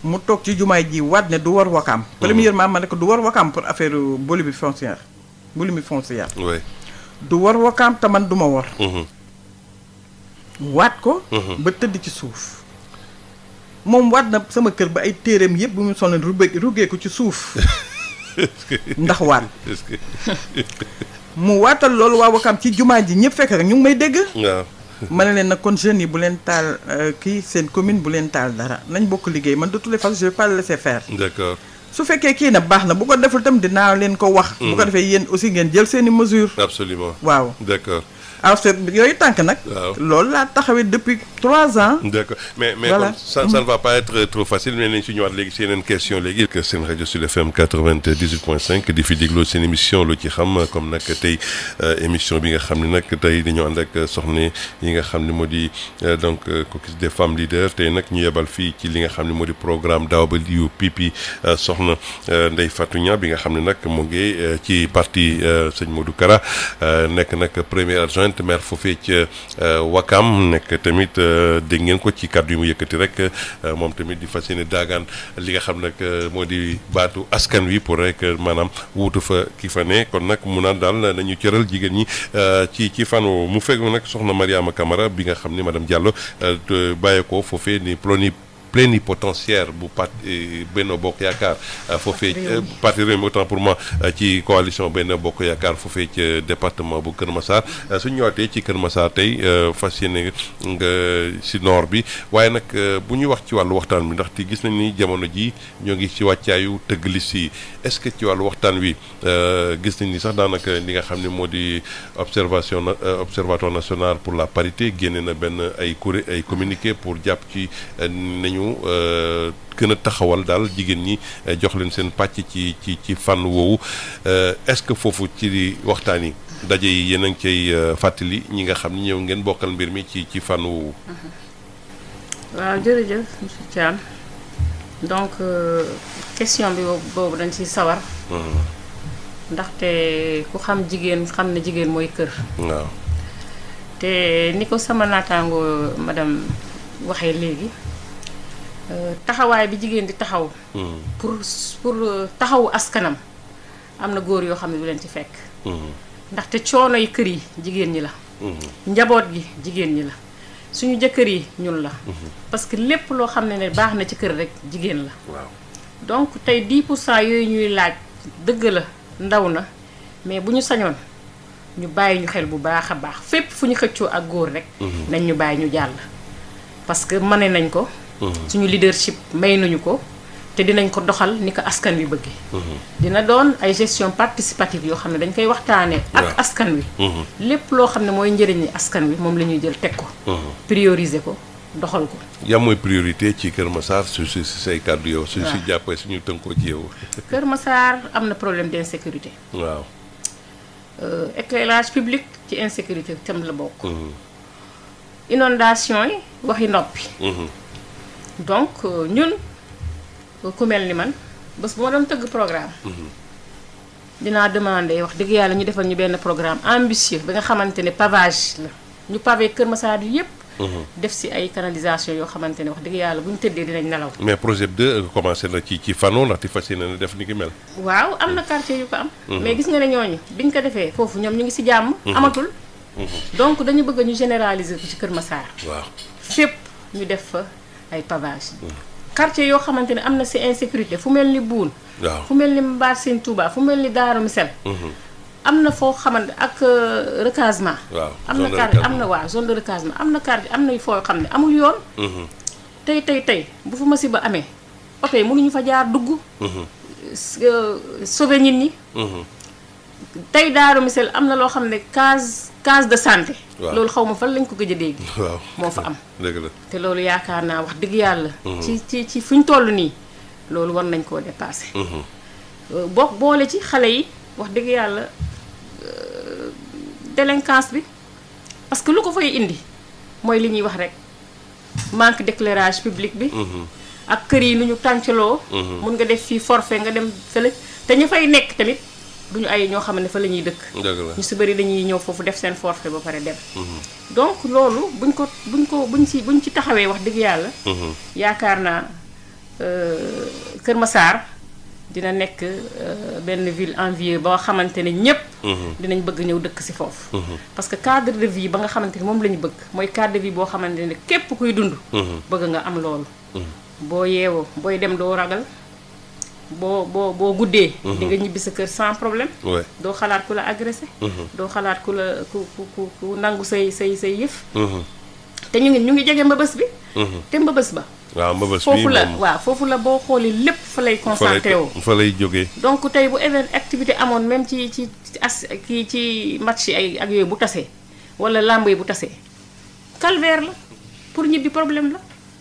mu toog ci jumaay ji waat ne du war wakaam. premièrement ma ne ko du war wakaam pour affaire boulimie foncière. oui. du war wakaam te man du ma war. waat ko. ba tëdd ci suuf. moom waat na sama kër ba ay téereem yëpp bu mu sonn ruggee ko ci suuf. ndax waat. mu waatal loolu waa wakaam ci jumaa ji ñëpp fekk rek ñu ngi may dégg. waaw. ma ne leen nag kon jeunes yi bu leen taal kii seen commune bu leen taal dara nañ bokk liggéey man de toutes les façons je vais pas le laisser faire. d'accord. su fekkee kii na baax na bu ko deful tam dinaa leen ko wax. bu ko defee yéen aussi ngeen jël seeni mesures. absolument. waaw d'accord. alors yooyu tànk nag. waaw loolu laa taxawee depuis 3 ans. d'accord mais voilà. ça ne va pas être trop facile mais nañ si ñëwaat léegi si yeneen question léegi. que seen rajo Sud FM 98.5 di fi dégloo seen émission lu ci xam comme nag tey émission bi nga xam ne nag tey dañoo ànd ak soxna yi nga xam ne moo di donc caucus des femmes leaders tey nag ñu yebal fii ci li nga xam ne moo di programme WPP soxna Ndeye Fatou Niang bi nga xam ne nag mu ngi ci parti sëñ Modou Kara nekk nag premier adjoint maire foofee ca Wakam nekk tamit dégg ngeen ko ci kàddu yi mu yëkkati rek moom tamit di fas yéene daagaan li nga xam nag moo di baatu askan wi pour rek maanaam wuutu fa ki fa ne kon nag mu naan daal nañu cëral jigéen ñi ci fan woowu mu fekk nag soxna Mariama Camara bi nga xam ni madame Diallo bàyyeekoo foofee ni plénipotentiaire bu parti Benno Bokk Yaakaar foofee parti Rewmi autant pour moi ci coalition Benno Bokk Yaakaar foofee ci département bu Kër Massar suñu ñëwaatee ci Kër Massar tey fas yéene nga si nord bi waaye nag bu ñuy wax ci wàllu waxtaan bi ndaxte gis nañ ni jamono ji ñoo ngi ci wàccaayu tëgg liste yi est-ce que ci wàllu waxtaan wi gis nañ ni sax daanaka li nga xam ne moo di observatoire national pour la parité génne na benn ay communiqué pour jàpp ci nañu gën a taxawal daal jigéen ñi jox leen seen pàcc ci fànn woowu est-ce que foofu ci waxtaan yi daje yi yéen a ngi cay fàttali ñi nga xam ni ñëw ngeen bokkal mbir mi ci fànn woowu. waaw jërëjëf monsieur Thiam donc question bi boobu dañ ciy sawar. ndaxte ku xam jigéen xam ne jigéen mooy kër. waaw te ni ko sama naataango madame waxee léegi. taxawaay bi jigéen di taxaw. pour taxawu askanam am na góor yoo xam ne du leen ci fekk. ndaxte coono yi kër yi jigéen ñi la. njaboot gi jigéen ñi la suñu jëkkër yi ñun la. parce que lépp loo xam ne baax na ci kër rek jigéen la. waaw donc tey 10% yooyu ñuy laaj dëgg la ndaw na mais bu ñu sañoon ñu bàyyi ñu xel bu baax a baax fépp fu ñu xëccoo ak góor rek. nañ ñu bàyyi ñu jàll parce que mane nañ ko. suñu leadership may nañu ko te dinañ ko doxal ni ko askan wi bëggee. dina doon ay gestion participative yoo xam ne dañ koy waxtaanee. ak askan wi. lépp loo xam ne mooy njëriñi askan wi moom la ñuy jël teg ko. prioriser ko doxal ko. yaa mooy priorité ci Kër Massar su say kàddu yow. su jàppee suñu tënkoo ci yow. Kër Massar am na problème d'insécurité. waaw. éclairage public ci insécurité tam la bokk. inondation yi waxi noppi. donc ñun ku mel ni man bés bu ma doon tëgg programme. dinaa demander wax dëgg yàlla ñu defal ñu benn programme ambitieux ba nga xamante ne pavage la ñu pavé Kër Massar yi yëpp. def si ay canalisation yoo xamante ne wax dëgg yàlla bu ñu tëddee dinañ nelaw. mais projet 2 commencé na ci fano ndaxte fas yéene na def ni ki mel. waaw am na quartier yu ko am. mais gis nga ne ñooñu biñ ko defee foofu ñoom ñu ngi si jàmm. amatul. donc dañu bëgg ñu généraliser ko ci Kër Massar. waaw fépp ñu def fa ay pavage. quartier yoo xamante ne am na si insécurité fu mel ni Boune. waaw fu mel ni Mbar Sine Touba fu mel ni Darou Missel. am na foo xamante ak recasement. waaw am na quartier am na waaw zone de recasement am na quartier am na foo xam ne amul yoon. tey bu fa masiba amee oto yi mënuñu fa jaar dugg. sauver nit ñi. tey Darou Missel am na loo xam ne case de santé. waaw loolu xaw ma fan lañ ko gëj a dégg. waaw moo fa am. dëgg la te loolu yaakaar naa wax dëgg yàlla. ci fu ñu toll nii loolu war nañ koo dépassé. boole ci xale yi wax dëgg yàlla délinquance bi parce que lu ko fay indi mooy li ñuy wax rek manque d'éclairage public bi. ak kër yi nu ñu tàncaloo. mun nga def fii forfait nga dem fële te ñu fay nekk tamit duñu ay ñoo xam ne fa la ñuy dëkk. dëgg la ñu si bëri dañuy ñëw foofu def seen forfait ba pare dem. donc loolu buñ ci taxawee wax dëgg yàlla. yaakaar naa Kër Massar dina nekk benn ville enviée ba nga xamante ne ñëpp. dinañ bëgg ñëw dëkk si foofu. parce que cadre de vie ba nga xamante ne moom la ñu bëgg mooy cadre de vie boo xamante ne képp kuy dund. bëgg nga am loolu. boo yeewoo booy dem doo ragal boo guddee. di nga ñibbi sa kër sans problème. doo xalaat ku la agressé. doo xalaat ku la ku nangu say yëf. te ñu ngi jege mbëbës bi. te mbëbës ba. waaw mbëbës bi foofu la boo xoolee lépp fa lay concentré woo. fa lay jógee. donc tey bu activité amoon même ci match yi ak yooyu bu tasee wala làmb yi bu tasee calvaire la pour ñibbi problème la.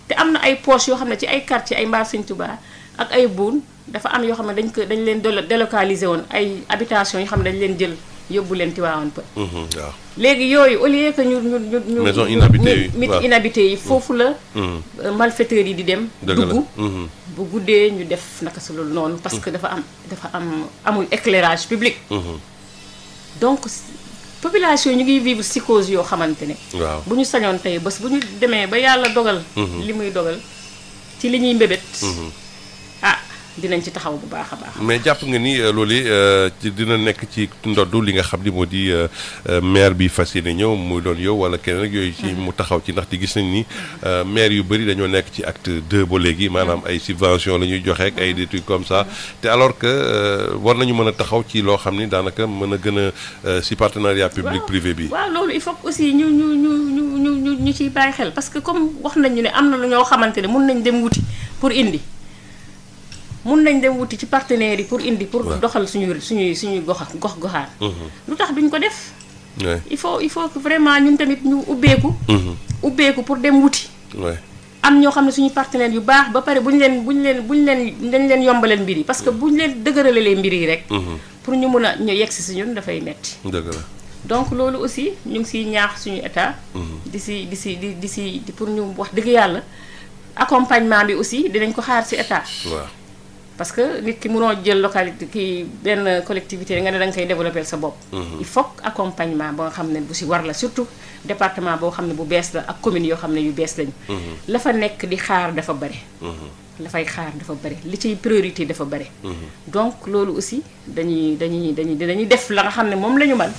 te am na ay poches yoo xam ne ci ay quartier ay Mbaar Sëñ Tuubaa ak ay buun dafa am yoo xam ne dañ leen délocaliser woon ay habitation yoo xam ne dañ leen jël yóbbu leen Tivaouane Peulh. waaw léegi yooyu au lieu que ñu maison inhabitée yi inhabitée yi foofu la. malfaiteurs yi di dem. dugg bu guddee ñu def naka su loolu noonu. parce que dafa amul éclairage public. donc population ñu ngi vivre psychose yoo xamante ne. waaw bu ñu sañoon tey bés bu ñu demee ba yàlla dogal. li muy dogal ci li ñuy mbébét. dinañ ci taxaw bu baax a baax. mais jàpp nga ni loolu dina nekk ci ndoddu li nga xam ni moo di maire bi fas yéene ñëw muy doon yow wala keneen ak yooyu ci mu taxaw ci ndaxte gis nañ ni maire yu bëri dañoo nekk ci acte 2 ba léegi maanaam ay subvention la ñuy joxe ak ay des trucs comme ça te alors que war nañu mën a taxaw ci loo xam ni daanaka mën a gën a si partenariat public privé bi. waaw loolu il faut aussi ñu ciy bàyyi xel parce que comme wax nañu ne am na lu ñoo xamante ne mun nañ dem wuti pour indi. mun nañ dem wuti ci partenaires yi pour indi pour doxal suñuy goxaan lu tax duñ ko def. il faut que vraiment ñun tamit ñu ubbeeku pour dem wuti. am ñoo xam ne suñu partenaires yu baax ba pare buñ leen yombalal mbir yi parce que buñ leen dëgëralee mbir yi rek. pour ñu mun a ñu yegsi si ñun dafay metti. dëgg la donc loolu aussi ñu ngi siy ñaax suñu état. di pour ñu wax dëgg yàlla accompagnement bi aussi dinañ ko xaar si état. parce que nit ki mënoo jël localité kii benn collectivité nga ne da nga koy développer sa bopp. il faut accompagnement ba nga xam ne bu si war la surtout département boo xam ne bu bees la ak commune yoo xam ne yu bees lañu. la fa nekk di xaar dafa bare. la fay xaar dafa bare li ciy priorité dafa bare. donc loolu aussi dañuy def la nga xam ne moom la ñu mën.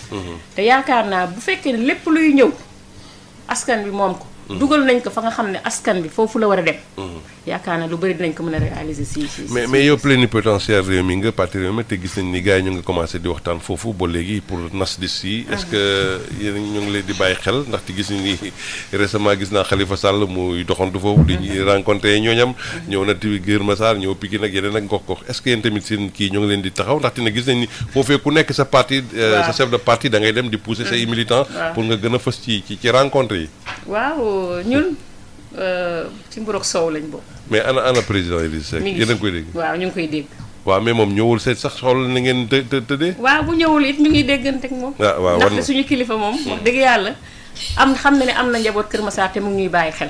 te yaakaar naa bu fekkee ne lépp luy ñëw askan bi moom ko. dugal nañ ko fa nga xam ne askan bi foofu la war a dem. yaakaar naa lu bëri dinañ ko mën a réaliser si. mais yow plénipotentiaire réew mi nga parti réew mi te gis nañ ni gars yi ñu ngi commencé di waxtaan foofu ba léegi pour nas di si. est-ce que yéen ñu ngi leen di bàyyi xel ndaxte gis nañ ni récemment gis naa Khalifa Sall muy doxantu foofu. di ñuy rencontré ñooñam. ñëw na ti Kër Massar ñëw Pikine ak yeneen ak gox-gox est-ce que yéen tamit seen kii ñu ngi leen di taxaw ndaxte nag gis nañ ni foofee ku nekk sa parti. sa chef de parti da ngay dem di pousser say militants. pour nga gën a fës ci rencontre yi. waaw ñun ci mburoog soow lañ bokk. mais ana président Idrissa Seck yéen a ngi koy dégg. waaw ñu ngi koy dégg. waaw mais moom ñëwul seet sax xool na ngeen tëddee. waaw bu ñëwul it ñu ngi déggante ak moom. waaw ndaxte suñu kilifa moom. wax dëgg yàlla xam na ne am na njaboot Kër Massar te mu ngi ñuy bàyyi xel.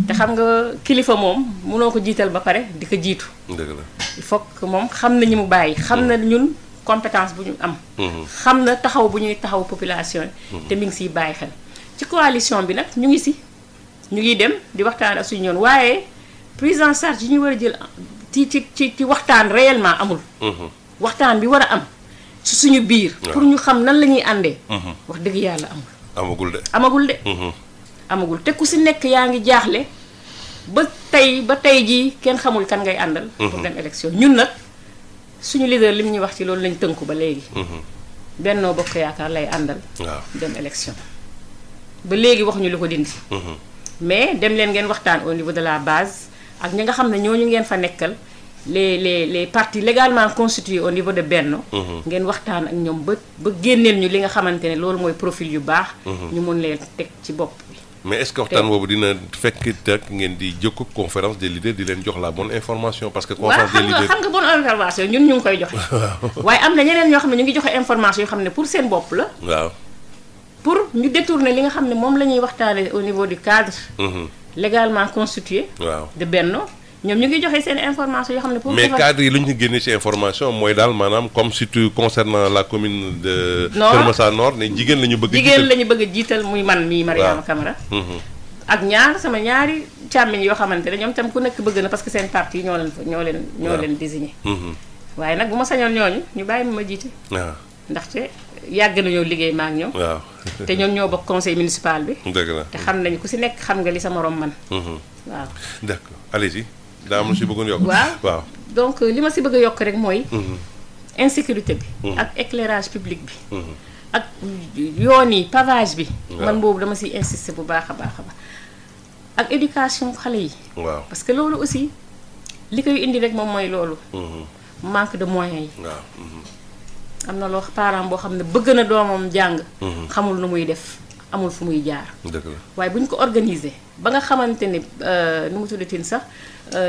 te xam nga kilifa moom mënoo ko jiital ba pare di ko jiitu. dëgg la il faut que moom xam na ñi mu bàyyi. xam na ñun compétence bu ñu am. xam na taxaw bu ñuy taxaw population yi. te mi ngi siy bàyyi xel. ci coalition bi nag ñu ngi dem di waxtaan ak suñu yoon waaye prise en charge yi ñu war a jël ci waxtaan réellement amul. waxtaan bi war a am ci suñu biir. pour ñu xam nan la ñuy àndee. wax dëgg yàlla amul. amagul te ku si nekk yaa ngi jaaxle ba tey jii kenn xamul kan ngay àndal. pour dem élection ñun nag suñu leader li mu ñuy wax ci loolu lañ tënku ba léegi. Benno Bokk Yaakaar lay àndal. dem élection. ba léegi waxuñu lu ko dindi. mais dem leen ngeen waxtaan au niveau de la base ak ñi nga xam ne ñooñu ngeen fa nekkal les partis légalement constitués au niveau de Benno. ngeen waxtaan ak ñoom ba génneel ñu li nga xamante ne loolu mooy profil yu baax. ñu mun leen teg ci bopp bi. mais est-ce que waxtaan boobu dina fekk teg ngeen di jokk conférence des leaders di leen jox la bonne information parce que. conférence des leaders xam nga bonne information ñun ñu ngi koy joxe. waaye am na ñeneen ñoo xam ne ñu ngi joxe information yoo xam ne pour seen bopp la. waaw. pour ñu détourner li nga xam ne moom la ñuy waxtaanee au niveau du cadre légalement constitué de Benno ñoom ñu ngi joxe seen information yoo xam ne pour mais cadre yi lu ñu génnee ci information mooy daal maanaam comme surtout concernant la commune de Kër Massar Nord ne jigéen la ñu bëgg jigéen la ñu bëgg a jiital muy man mii Mariama Camara ak sama ñaari càmmiñ yoo xamante ne ñoom tam ku nekk bëgg na parce que seen parti yi ñoo leen désigné waaye nag bu ma sañoon ñooñu ñu bàyyi ma jiite ndaxte yàgg nañoo liggéey ma ak ñoom waaw te ñoom ñoo bokk conseil municipal bi dëgg la te xam nañu ku si nekk xam nga li sa morom man waaw d'accord allez-y daa am lu si bëggoon yokk waaw donc li ma si bëgg a yokk rek mooy insécurité bi ak éclairage public bi ak yoon yi pavage bi man boobu dama siy insister bu baax a baax ak éducation xale yi waaw parce que loolu aussi li koy indi rek moom mooy loolu manque de moyens yi waaw am na loo parent boo xam ne bëgg na doomam jàng xamul nu muy def amul fu muy jaar dëgg la waaye bu ñu ko organiser ba nga xamante ne nu mu tuddatin sax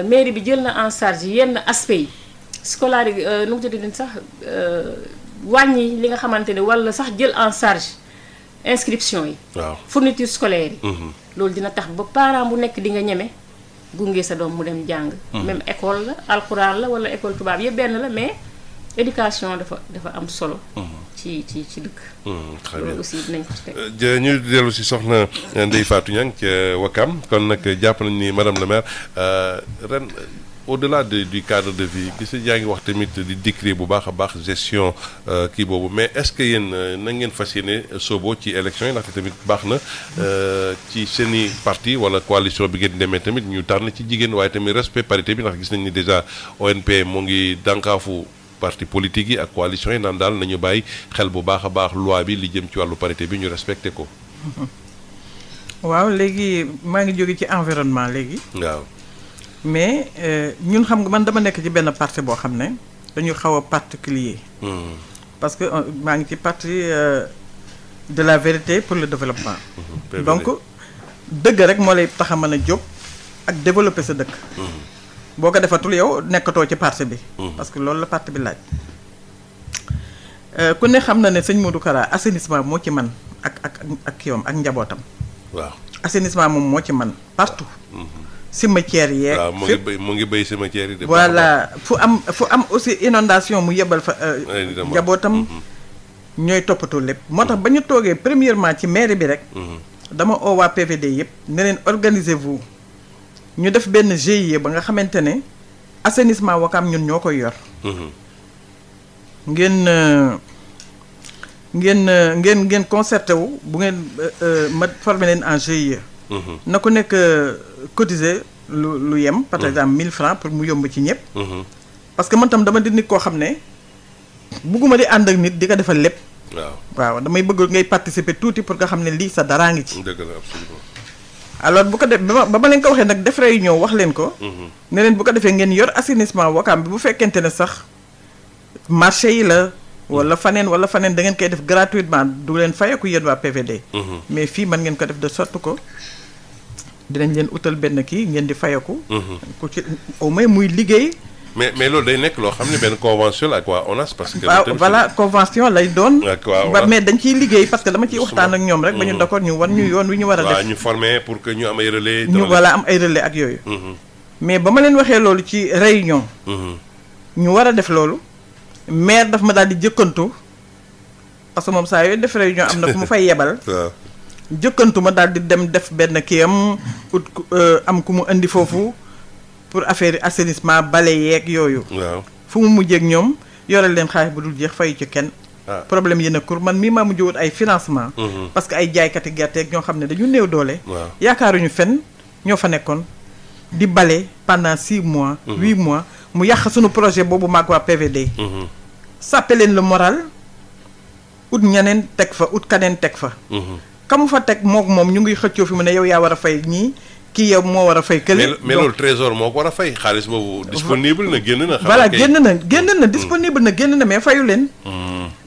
mairie bi jël na en charge yenn aspect yi scolaire yi nu mu tuddatin sax wàññi li nga xamante ne walla sax jël en charge inscription yi waaw fourniture scolaire yi loolu dina tax ba parent bu nekk di nga ñeme gunge sa doom mu dem jàng même école la alxuraan la walla école tubaab yëpp benn la mais éducation dafa am solo ci dëkk loolu aussi dinañ ko ci teg ñu dellu si soxna Ndeye Fatou Niang ca Wakam kon nag jàpp nañu ni madame la maire ren au-delà du cadre de vie gis yaa ngi wax tamit di décrire bu baax a baax gestion kii boobu mais est-ce que yéen na ngeen fas yéene soobo ci élection yi ndaxte tamit baax na ci seeni parti wala coalition bi ngeen demee tamit ñu tànn ci jigéen waaye tamit respect parité bi ndax gis nañ ni déjà ONP mu ngi dànkaafu parti politique yi ak coalition yi naan daal nañu bàyyi xel bu baax a baax loi bi li jëm ci wàllu parité bi ñu respecté ko. waaw léegi maa ngi jóge ci environnement léegi. waaw. mais ñun xam nga man dama nekk ci benn parti boo xam ne dañu xaw a particulier parce que maa ngi ci parti de la vérité pour le développement. donc dëgg rek moo lay tax a mën a jóg ak développer sa dëkk. boo ko defatul yow nekkatoo ci parti bi. parce que loolu la parti bi laaj. ku ne xam na ne sëñ Modou Kara assainissement moo ci man ak yoom ak njabootam. waaw assainissement moom moo ci man partout. cimetière yeeg. waaw mu ngi béy cimetière yi. voilà fu am aussi inondation mu yebal fa. njabootam ñooy toppatoo lépp. moo tax ba ñu toogee premièrement ci mairie bi rek. dama oo waa PVD yëpp ne leen organisez-vous ñu def benn GIE ba nga xamante ne assainissement Wakam ñun ñoo koy yor. ngeen concerté wu bu ngeen ma formé leen en GIE. na ko nekk cotiser lu yem. par exemple 1000 francs pour mu yomb ci ñëpp. parce que man tam dama di nit koo xam ne bugguma di ànd ak nit di ko defal lépp. waaw damay bëgg ngay participer tuuti pour nga xam ne lii sa daraa ngi ci. dëgg la absolument. alors bu ko def ba ma leen ko waxee nag def réunion wax leen ko. ne leen bu ko defee ngeen yor assainissement Wakam bi bu fekkente ne sax marché yi la. wala faneen da ngeen koy def gratuitement du leen fayeku yéen waa PVD. mais fii mën ngeen ko def de sorte ko dinañ leen utal benn kii ngeen di fayeku. ku ci au moins muy liggéey. mais loolu day nekk loo xam ne benn convention la ak waa ONAS parce que. waaw voilà convention lay doon. ak waa ONAS mais dañ ciy liggéey parce que dama ciy waxtaan ak ñoom rek. ba ñu d'accord ñu wan ñu yoon wi ñu war a def. waaw ñu formé pour que ñu am ay relais. ñu voilà am ay relais ak yooyu. mais ba ma leen waxee loolu ci réunion. ñu war a def loolu. maire daf ma daal di jëkkantu parce que moom saa yooyu def réunion am na ku mu fay yebal. jëkkantu ma daal di dem def benn kii am ku mu indi foofu pour affaire assainissement bale yeeg yooyu. waaw fu mu mujjee ak ñoom yoral leen xaalis bu dul jeex fayu ci kenn. problème yi nag man mii maa mujj wut ay financement. parce que ay jaaykati gerteeg ñoo xam ne dañu néew doole. yaakaaruñu fenn ñoo fa nekkoon di bale pendant 6 mois. 8 mois. mu yàq suñu projet boobu maag waa PVD. sàppe leen le moral ut ñeneen teg fa ut kaneen teg fa. kamu fa teg moom ñu ngi xëccoo fi mu ne yow yaa war a fay ñii kii yow moo war a fay kële. mais loolu trésor moo ko war a fay xaalis boobu disponible na génn na. voilà génn na disponible na génn na mais fayu leen.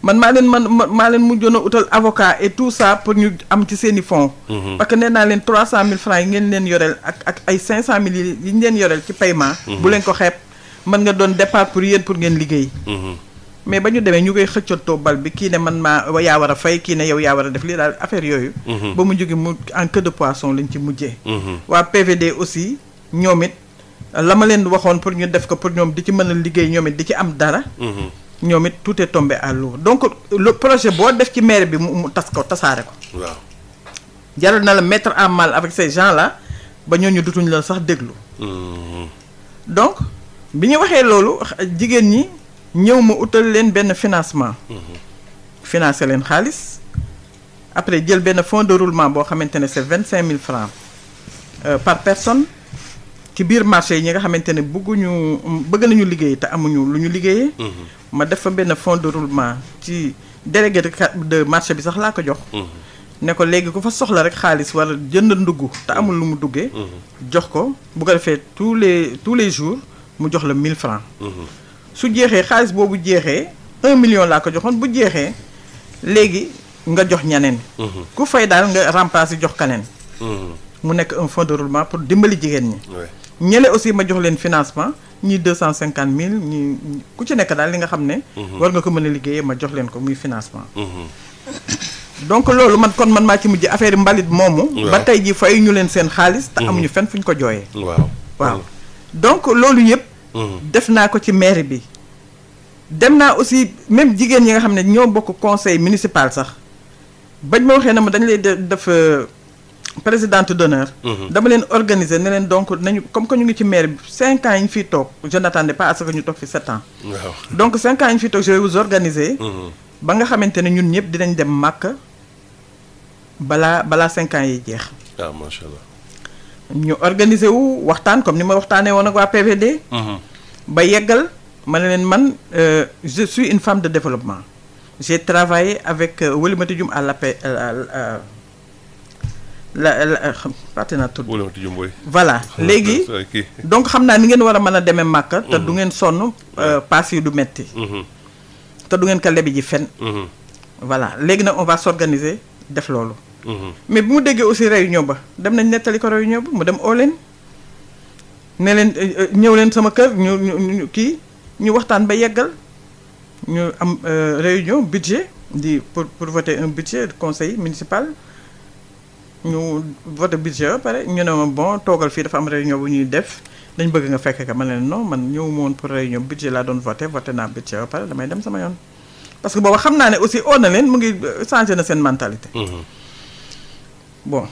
man maa leen mujjoon a utal avocat et tout ça pour ñu am ci seen i fonds. parce que nee naa leen 300 000 francs yi ngeen leen yoreel ak ay 500 000 yi ñu leen yoreel ci paiement. bu leen ko xeeb. mën nga doon départ pour yéen pour ngeen liggéey. mais ba ñu demee ñu koy xëccatoo bal bi kii ne man yaa war a fay kii ne yow yaa war a def lii daal affaire yooyu. ba mu jóge mu en queue de poisson lañ ci mujjee. waa PVD aussi ñoom it la ma leen waxoon pour ñu def ko pour ñoom di ci mën a liggéey ñoom it di ci am dara. ñoom it tout est tombé à l'eau donc le projet boo def ci maire bi mu tas ko tasaare ko. waaw. jaral na la mettre en mal avec ces gens là ba ñooñu dutuñ la sax déglu. donc bi ñu waxee loolu jigéen ñi ñëw ma utal leen benn financement. financer leen xaalis après jël benn fonds de roulement boo xamante ne c'est 25 000 francs par personne ci biir marché yi ñi nga xamante ne bëgg nañu liggéey te amuñu lu ñu liggéeyee. ma def fa benn fonds de roulement ci délégué de marché bi sax laa ko jox. ne ko léegi ku fa soxla rek xaalis wala jënd ndugg te amul lu mu duggee. jox ko bu ko defee tous les jours mu jox la 1000 francs. su jeexee xaalis boobu jeexee 1 million laa ko joxoon bu jeexee léegi nga jox ñeneen. ku fay daal nga remplacer jox kaneen. mu nekk un fonds de roulement pour dimbali jigéen ñi. ñële aussi ma jox leen financement ñii 250 000 ñii ku ci nekk daal li nga xam ne. war nga ko mën a liggéeyee ma jox leen ko muy financement. donc loolu man maa ci mujj affaire mbalit moomu. ba tey ji fay ñu leen seen xaalis. te amuñu fenn fu ñu ko jooyee. waaw donc loolu yëpp. def naa ko ci mairie bi. dem naa aussi même jigéen ñi nga xam ne ñoo bokk conseil municipal sax bañ ma waxee na ma dañ lay def présidente d'honneur. dama leen organiser ne leen donc nañu comme que ñu ngi ci maire bi 5 ans yi ñu fiy toog je n'attendais pas à ce que ñu toog fi 7 ans. waaw donc 5 ans yi ñu fiy toog je vais vous organiser. ba nga xamante ne ñun ñëpp dinañ dem màkk balaa 5 ans yi jeex. ah macha allah. ñu organiser wu waxtaan comme ni ma waxtaanee woon ak waa PVD. ba yeggal ma ne leen man je suis une femme de développement. j'ai travaillé avec Oulimata Dioum à voilà léegi donc xam naa ni ngeen war a mën a demee màkka te du ngeen sonn paas yi du metti te du ngeen ko lebi ji fen voilà léegi nag on va s'organiser def loolu mais bi mu déggee aussi réunion ba dem nañ nettali ko réunion ba mu dem oo leen ne leen ñëw leen sama kër ñu kii ñu waxtaan ba yeggal ñu am réunion budget pour voter un budget conseil municipal ñu voté budget ba pare ñu ne ma bon toogal fii dafa am réunion bu ñuy def dañ bëgg nga fekk ka ma ne non man ñëw ma woon pour réunion budget laa doon voté naa budget ba pare damay dem sama yoon parce que booba xam naa ne aussi oo na leen mu ngi changé na seen mentalité. Bon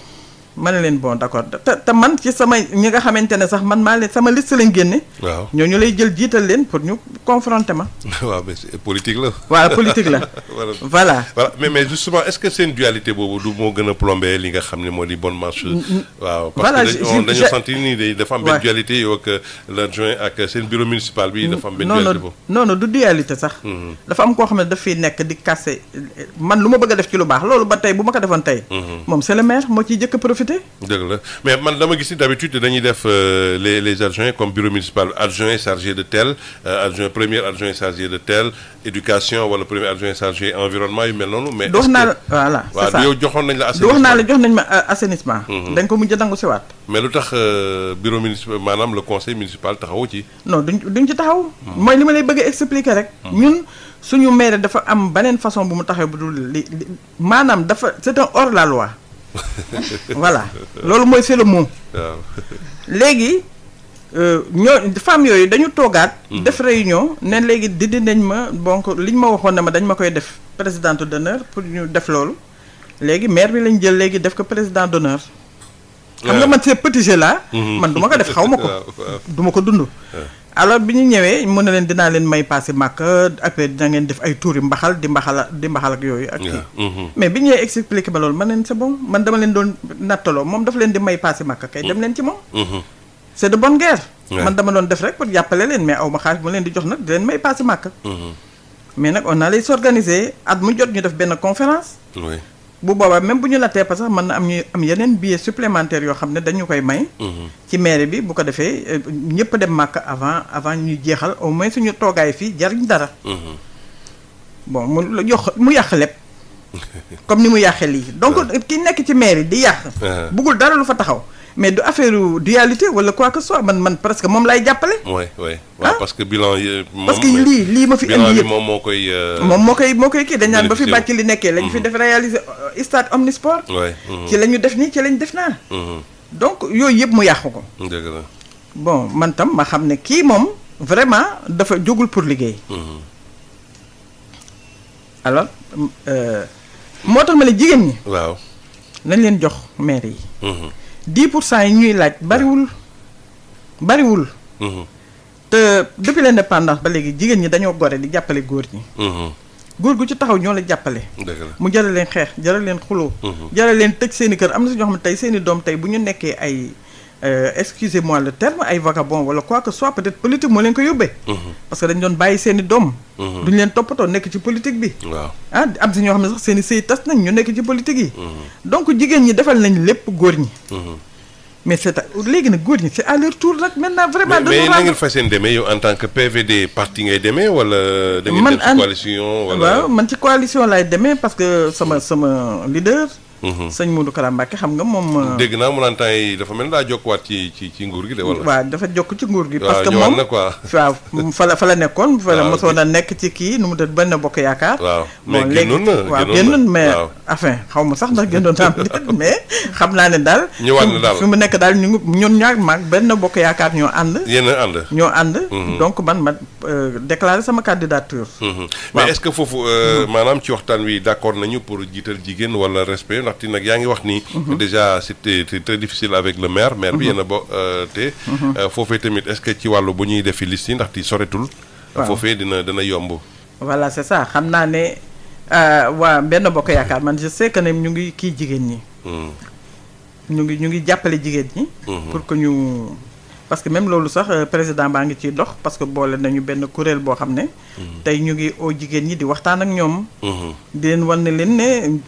ma ne leen bon d'accord te man ci sama ñi nga xamante ne sax man maa leen sama liste lañ génne. waaw ñooñu lay jël jiital leen pour ñu confronter ma. waaw mais politique la. waaw politique la. voilà mais justement est-ce que seen dualité boobu du moo gën a plombé li nga xam ne moo di bonne marche. waaw parce que dañoo sentir ni dafa am benn dualité yow ak l'adjoint ak seen bureau municipal bi dafa am benn dualité boobu. non du dualité sax. dafa am koo xam ne daf fiy nekk di casser man lu ma bëgg a def ci lu baax loolu ba tey bu ma ko defoon tey. moom c'est le maire moo ciy jëkk profité. dëgg la mais man dama gis ni d'habitude dañuy def les adjoints comme bureau municipal adjoint chargé de tel premier adjoint chargé de tel éducation wala premier adjoint chargé environnement yu mel noonu. mais wax naa la voilà c'est ça waaw yow joxoon nañ la wax naa la jox nañ ma assainissement. dañ ko mujj dangu si waat. mais lu tax bureau municipal maanaam le conseil municipal taxawu ci. non duñ ci taxaw. mooy li ma lay bëgg a expliquer rek. ñun suñu maire dafa am beneen façon bu mu taxaw bu dul li maanaam dafa c'est un hors la loi. voilà loolu mooy c'est le mot. waaw léegi femmes yooyu dañu toogaat. def réunion ne léegi dindi nañ ma donc liñ ma waxoon ne ma dañ ma koy def présidente d'honneur pour ñu def loolu léegi maire bi lañ jël léegi def ko président d'honneur. xam nga man ces petits jeux là. man du ma ko def xaw ma ko. du ma ko dund. alors bi ñu ñëwee mu ne leen dinaa leen may passé màkk après dina ngeen def ay tuuri mbaxal di mbaxal ak yooyu. ak mais bi ñu ñëwee expliqué ma loolu man leen c'est bon man dama leen doon nattaloo moom dafa leen di may passé màkk kay dem leen ci moom. c'est de bonne guerre. man dama doon def rek pour jàppale leen mais aw ma xaalis mu leen di jox nag di leen may passé màkk. mais nag on allait s'organiser at mu jot ñu def benn conférence. oui. bu boobaa même bu ñu nattee parce que mën na am yeneen billets supplémentaires yoo xam ne dañu koy may. ci mairie bi bu ko defee ñëpp dem màkk avant ñuy jeexal au moins suñu toogaay fii jariñ dara. bon mu yàq lépp comme ni mu yàqee lii donc ki nekk ci mairie di yàq. bëggul dara lu fa taxaw. mais du affaire dualité wala quoi que ce soit man presque moom lay jàppale. oui waaw parce que bilan yi. parce que lii ma fi indi yëpp moom moo koy. moo koy kii dañ naan ba fi bàcc li nekkee lañ fi def réaliser stade omnisport. oui ci la ñu def nii ci lañ def naa. donc yooyu yëpp mu yàqu ko. dëgg la. bon man tam ma xam ne kii moom vraiment dafa jógul pour liggéey. alors moo tax ma ne jigéen ñi. waaw nañ leen jox maire yi. 10% yi ñuy laaj bariwul. te depuis l'indépendance ba léegi jigéen ñi dañoo gore di jàppale góor ñi. góor gu ci taxaw ñoo la jàppale. mu jaral leen xeex jaral leen xuloo. jaral leen tëj seen i kër am na si ñoo xam ne tey seen i doom tey bu ñu nekkee ay excusez-moi le terme ay vagabond wala quoi que soit peut-être politique moo leen ko yóbbee. parce que dañ doon bàyyi seen i doom. duñ leen toppatoo nekk ci politique bi. waaw am si ñoo xam ne sax seen i sëy tas nañ ñu nekk ci politique yi. donc jigéen ñi defal nañ lépp góor ñi. mais c'est léegi nag góor ñi c'est à leur tour nag maintenant vraiment. mais na ngeen fas yéene demee yow en tant que PVD parti ngay demee wala. da ngeen def ci coalition wala. waaw man ci coalition laay demee parce que sama leader. sëñ Modou Kara Mbacké xam nga moom. dégg naa mu naan temps yi dafa mel ni daa jokkuwaat ci nguur gi de wala. waaw dafa jokk ci nguur gi. parce que ñëwaat moom na quoi. waaw fa la nekkoon. fa la mosoon a nekk ci kii nu mu tudd benn bokk yaakaar. waaw mais génnoon na waaw génnoon mais enfin xaw ma sax ndax génnoon na am mais xam naa ne daal. ñëwaat na daal fi mu nekk daal ñun ñaar maag benn bokk yaakaar ñoo ànd. yéen a ànd. ñoo ànd. donc man ma déclaré sama candidature. mais est-ce que foofu maanaam ci waxtaan wi d'accord nañu pour jiital jigéen wala respect ndaxte nag yaa ngi wax ni. déjà c'était très difficile avec le maire bi yéen a te foofee tamit est-ce que ci wàllu bu ñuy defi liste yi ndaxte soretul. foofee dina yomb. voilà c'est ça xam naa ne waa benn bokk yaakaar man je sais que ne ñu ngi kii jigéen ñi. ñu ngi jàppale jigéen ñi. pour que ñu parce que même loolu sax président baa ngi ciy dox parce que boole nañu benn kuréel boo xam ne. tey ñu ngi oo jigéen ñi di waxtaan ak ñoom. di leen wan ne leen ne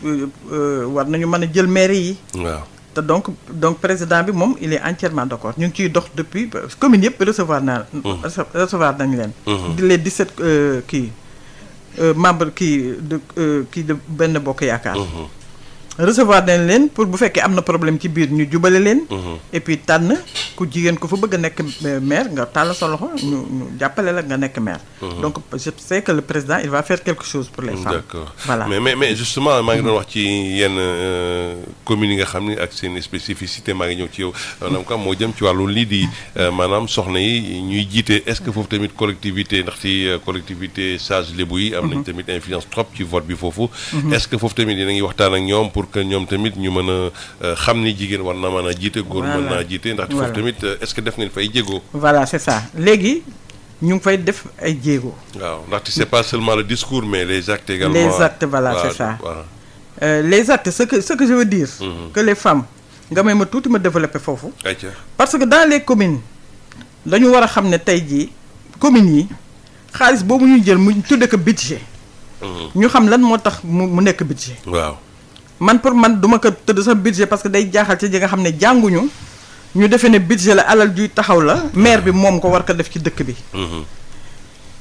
war nañu mën a jël mairie yi. waaw te donc président bi moom il est entièrement d'accord ñu ngi ciy dox depuis commune yëpp recevoir nañu leen. di les 17 membre kii de benn bokk yaakaar. recevoir nañ leen pour bu fekkee am na problème ci biir ñu jubale leen. et puis tànn ku jigéen ku fa bëgg a nekk maire nga tàll sa loxo ñu jàppale la nga nekk maire. donc je sais que le président il va faire quelque chose pour les femmes. d'accord voilà mais justement maa ngi doon wax ci yenn communes yi nga xam ne ak seen spécificité maa ngi ñëw ci yow maanaam kam moo jëm ci wàllu lii di maanaam soxna yi ñuy jiite est-ce que foofu tamit collectivité ndaxte collectivité sage lébu yi. am nañ tamit influence trop ci vote bi foofu. est-ce que foofu tamit dina ngi waxtaan ak ñoom pour que ñoom tamit ñu mën a xam ni jigéen war na mën a jiite góor mën naa jiite ndaxte foofu tamit est-ce que def ngeen fay jéego. voilà c'est ça léegi ñu ngi fay def ay jéego. waaw ndaxte c'est pas seulement le discours mais les actes également. les actes voilà c'est ça. les actes ce que je veux dire. que les femmes nga may ma tuuti ma développer foofu. parce que dans les communes dañu war a xam ne tey jii communes yi xaalis boobu ñu jël mu tudde ko budget. ñu xam lan moo tax mu nekk budget. waaw. man pour man duma ko tëdd sax budget parce que day jaaxal ci ñi nga xam ne jànguñu ñu defee ne budget la alal juy taxaw la maire bi moom ko war ko def ci dëkk bi.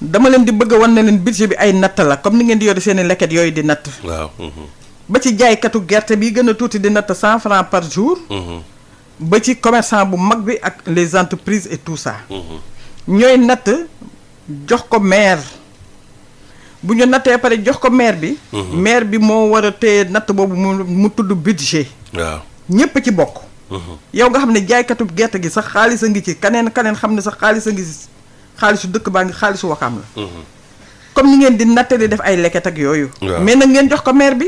dama leen di bëgg a wan ne leen budget bi ay natt la comme ni ngeen di yore seen i leket yooyu di natt. waaw. ba ci jaaykatu gerte bi gën a tuuti di natt 100 francs par jour. ba ci commerçant bu mag bi ak les entreprises et tout ça. ñooy natt jox ko maire. bu ñu nattee pare jox ko maire bi. maire bi moo war a téye natt boobu mu tudd budget. waaw ñépp ci bokk. yow nga xam ne jaaykatu gerte gi sax xaalis a ngi ci kaneen xam ne sax xaalis a ngi ci xaalisu dëkk baa ngi xaalisu Wakaam la. comme ni ngeen di natte di def ay leket ak yooyu. mais nag ngeen jox ko maire bi.